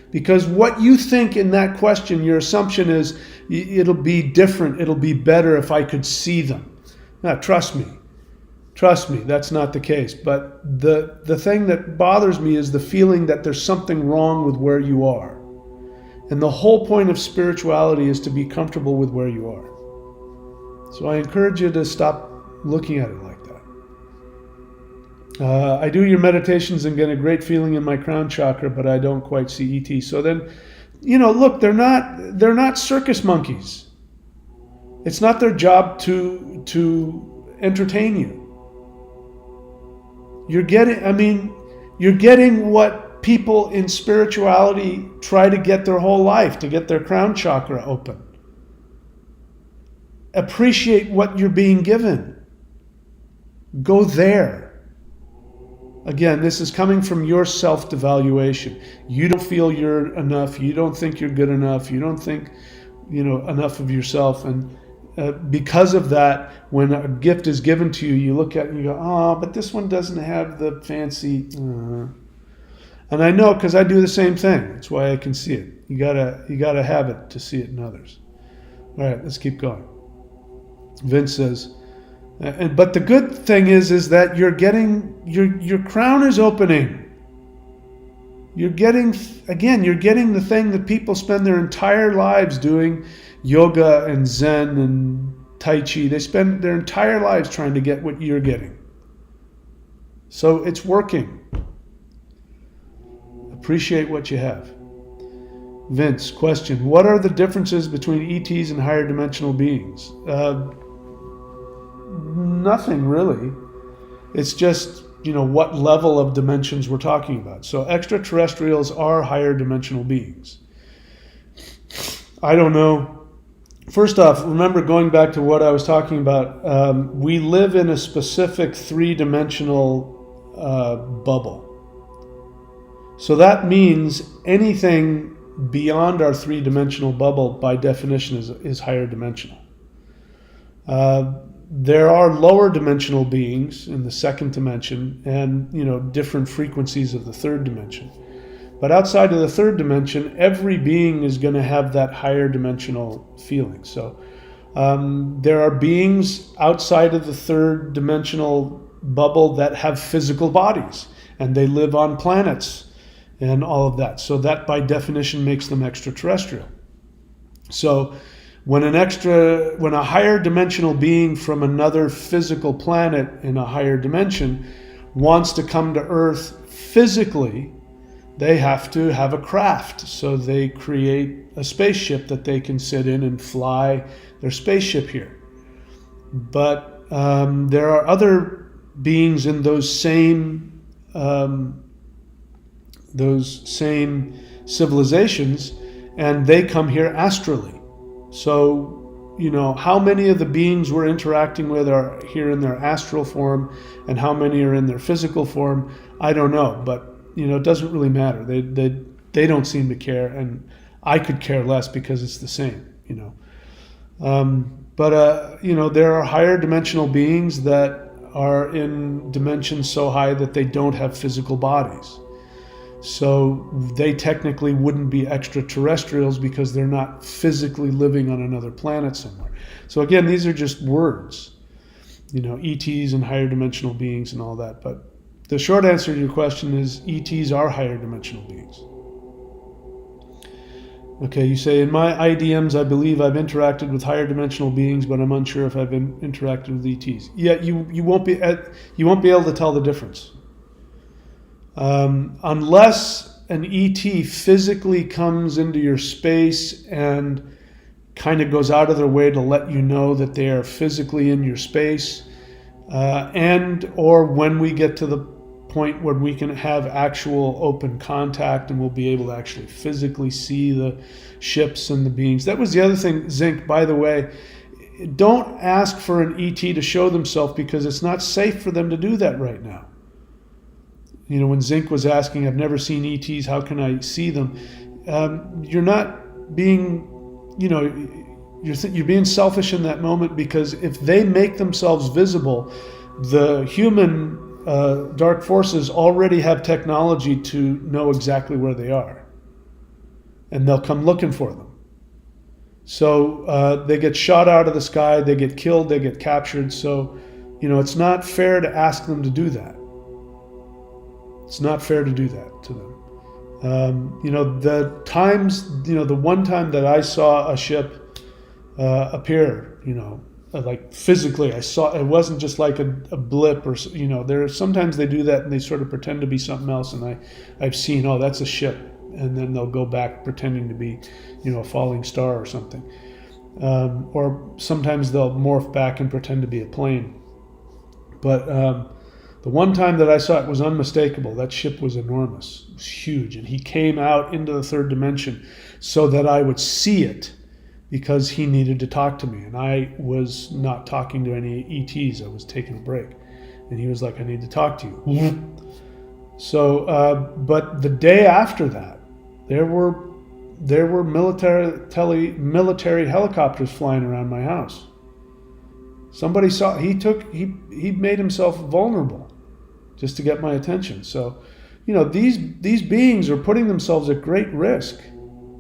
Because what you think in that question, your assumption is it'll be different, it'll be better if I could see them. Now, trust me, that's not the case. But the thing that bothers me is the feeling that there's something wrong with where you are. And the whole point of spirituality is to be comfortable with where you are. So I encourage you to stop looking at it like that. I do your meditations and get a great feeling in my crown chakra, but I don't quite see ET. So then, look, they're not circus monkeys. It's not their job to entertain you. You're getting what people in spirituality try to get their whole life, to get their crown chakra open. Appreciate what you're being given. Go there. Again, this is coming from your self-devaluation. You don't feel you're enough. You don't think you're good enough. You don't think, enough of yourself. And because of that, when a gift is given to you, you look at it and you go, oh, but this one doesn't have the fancy. And I know because I do the same thing. That's why I can see it. You gotta have it to see it in others. All right, let's keep going. Vince says, but the good thing is that you're getting your crown is opening. You're getting the thing that people spend their entire lives doing, yoga and Zen and Tai Chi. They spend their entire lives trying to get what you're getting. So it's working. Appreciate what you have. Vince, question. What are the differences between ETs and higher dimensional beings? Nothing really. It's just, what level of dimensions we're talking about. So extraterrestrials are higher dimensional beings. I don't know. First off, remember going back to what I was talking about, we live in a specific three-dimensional bubble. So that means anything beyond our three-dimensional bubble, by definition, is higher dimensional. There are lower dimensional beings in the second dimension and, different frequencies of the third dimension. But outside of the third dimension, every being is going to have that higher dimensional feeling. So there are beings outside of the third dimensional bubble that have physical bodies, and they live on planets and all of that. So that by definition makes them extraterrestrial. So when a higher dimensional being from another physical planet in a higher dimension wants to come to Earth physically, they have to have a craft. So they create a spaceship that they can sit in and fly their spaceship here. But there are other beings in those same civilizations, and they come here astrally. So, how many of the beings we're interacting with are here in their astral form and how many are in their physical form, I don't know. But, it doesn't really matter. They don't seem to care, and I could care less because it's the same, But there are higher dimensional beings that are in dimensions so high that they don't have physical bodies. So they technically wouldn't be extraterrestrials because they're not physically living on another planet somewhere. So again, these are just words, ETs and higher dimensional beings and all that. But The short answer to your question is ETs are higher dimensional beings. Okay, you say, in my IDMs, I believe I've interacted with higher dimensional beings, but I'm unsure if I've interacted with ETs. Yeah, you won't be able to tell the difference. Unless an ET physically comes into your space and kind of goes out of their way to let you know that they are physically in your space, and or when we get to the point where we can have actual open contact and we'll be able to actually physically see the ships and the beings. That was the other thing, Zinc, by the way. Don't ask for an ET to show themselves, because it's not safe for them to do that right now. You know, when Zinc was asking, I've never seen ETs, how can I see them? You're not being, you're being selfish in that moment, because if they make themselves visible, the human dark forces already have technology to know exactly where they are, and they'll come looking for them. So they get shot out of the sky, they get killed, they get captured. So, it's not fair to ask them to do that. It's not fair to do that to them. The times, the one time that I saw a ship appear, like physically, I saw, it wasn't just like a blip or, there sometimes they do that and they sort of pretend to be something else, and I've seen, oh, that's a ship, and then they'll go back pretending to be, a falling star or something. Or sometimes they'll morph back and pretend to be a plane. But the one time that I saw it was unmistakable. That ship was enormous, it was huge, and he came out into the third dimension so that I would see it, because he needed to talk to me, and I was not talking to any ETs. I was taking a break, and he was like, I need to talk to you. So, but the day after that, there were military helicopters flying around my house. Somebody saw, he made himself vulnerable just to get my attention. So, these beings are putting themselves at great risk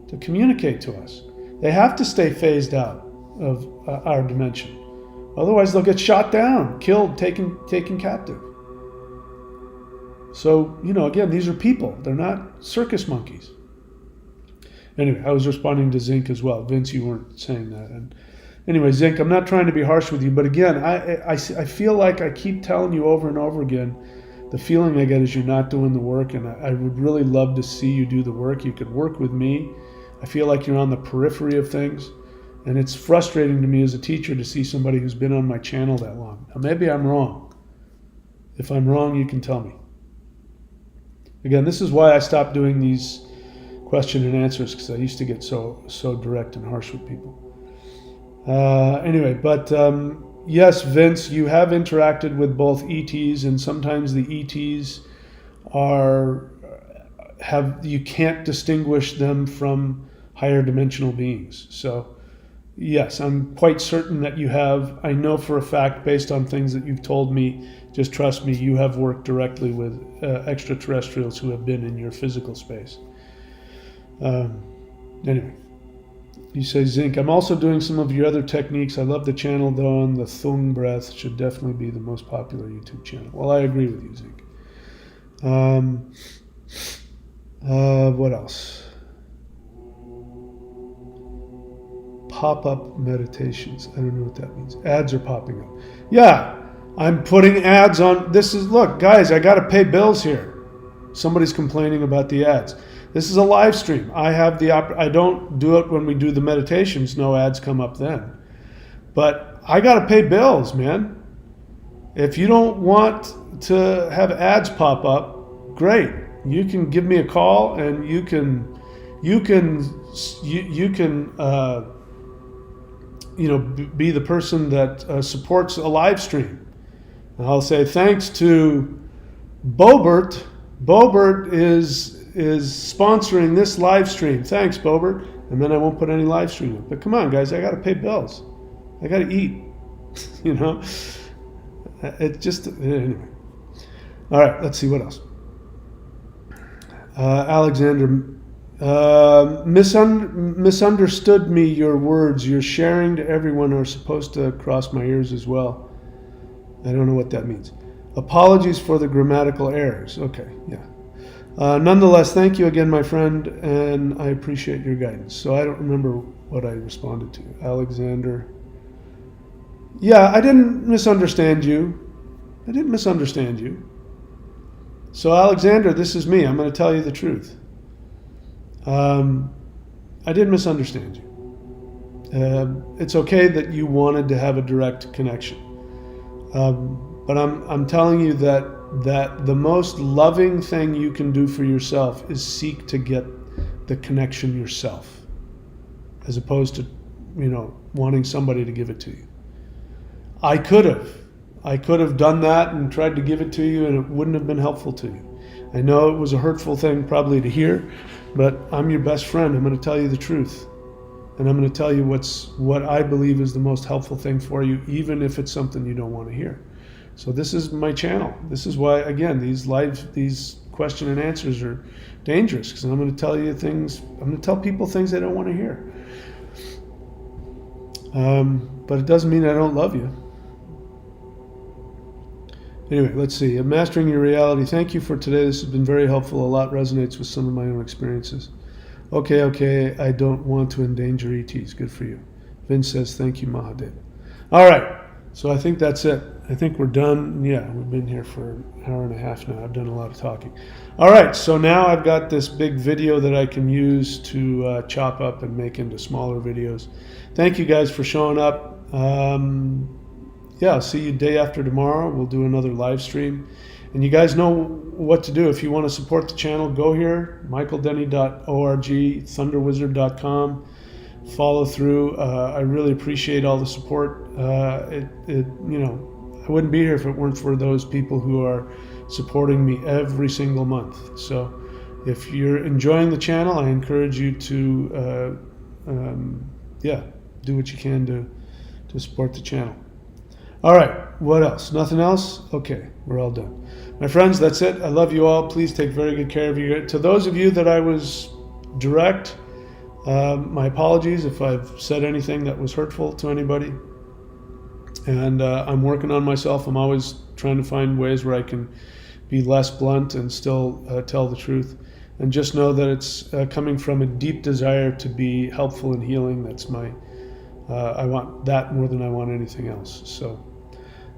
to communicate to us. They have to stay phased out of our dimension. Otherwise, they'll get shot down, killed, taken captive. So, again, these are people. They're not circus monkeys. Anyway, I was responding to Zinc as well. Vince, you weren't saying that. And anyway, Zinc, I'm not trying to be harsh with you, but again, I feel like I keep telling you over and over again, the feeling I get is you're not doing the work, and I would really love to see you do the work. You could work with me. I feel like you're on the periphery of things, and it's frustrating to me as a teacher to see somebody who's been on my channel that long. Now, maybe I'm wrong. If I'm wrong, you can tell me. Again, this is why I stopped doing these question and answers, because I used to get so direct and harsh with people. Anyway, but yes, Vince, you have interacted with both ETs, and sometimes the ETs you can't distinguish them from higher dimensional beings. So yes, I'm quite certain that you have. I know for a fact, based on things that you've told me, just trust me, you have worked directly with extraterrestrials who have been in your physical space. Anyway, you say, Zinc, I'm also doing some of your other techniques. I love the channel though, and the Thung breath should definitely be the most popular YouTube channel. Well, I agree with you, Zinc. What else? Pop-up meditations. I don't know what that means. Ads are popping up. Yeah, I'm putting ads on. Look, guys, I got to pay bills here. Somebody's complaining about the ads. This is a live stream. I have I don't do it when we do the meditations. No ads come up then. But I got to pay bills, man. If you don't want to have ads pop up, great. You can give me a call, and you can be the person that supports a live stream. And I'll say, thanks to Bobert. Bobert is sponsoring this live stream. Thanks, Bobert. And then I won't put any live stream up. But come on, guys, I got to pay bills. I got to eat. It just, anyway. All right, let's see what else. Alexander, misunderstood me, your words you're sharing to everyone are supposed to cross my ears as well. I don't know what that means. Apologies for the grammatical errors. Okay, yeah. Nonetheless, thank you again, my friend, and I appreciate your guidance. So I don't remember what I responded to. Alexander. Yeah, I didn't misunderstand you. I didn't misunderstand you. So Alexander, this is me. I'm going to tell you the truth. I did misunderstand you. It's okay that you wanted to have a direct connection. But I'm telling you that the most loving thing you can do for yourself is seek to get the connection yourself, as opposed to, wanting somebody to give it to you. I could have done that and tried to give it to you, and it wouldn't have been helpful to you. I know it was a hurtful thing probably to hear, but I'm your best friend. I'm going to tell you the truth. And I'm going to tell you what I believe is the most helpful thing for you, even if it's something you don't want to hear. So this is my channel. This is why, again, these question and answers are dangerous, because I'm going to tell you things. I'm going to tell people things they don't want to hear. But it doesn't mean I don't love you. Anyway, let's see. Mastering Your Reality. Thank you for today. This has been very helpful. A lot resonates with some of my own experiences. Okay. I don't want to endanger ETs. Good for you. Vince says, thank you, Mahadev. All right. So I think that's it. I think we're done. Yeah, we've been here for an hour and a half now. I've done a lot of talking. All right. So now I've got this big video that I can use to chop up and make into smaller videos. Thank you guys for showing up. I'll see you day after tomorrow. We'll do another live stream. And you guys know what to do. If you want to support the channel, go here, michaeldenny.org, thunderwizard.com. Follow through. I really appreciate all the support. I wouldn't be here if it weren't for those people who are supporting me every single month. So if you're enjoying the channel, I encourage you to do what you can to support the channel. All right, what else? Nothing else? Okay, we're all done. My friends, that's it. I love you all. Please take very good care of you. To those of you that I was direct, my apologies if I've said anything that was hurtful to anybody. And I'm working on myself. I'm always trying to find ways where I can be less blunt and still tell the truth. And just know that it's coming from a deep desire to be helpful and healing. That's I want that more than I want anything else. So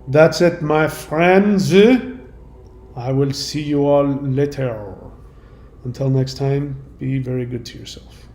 that's it, my friends. I will see you all later. Until next time, be very good to yourself.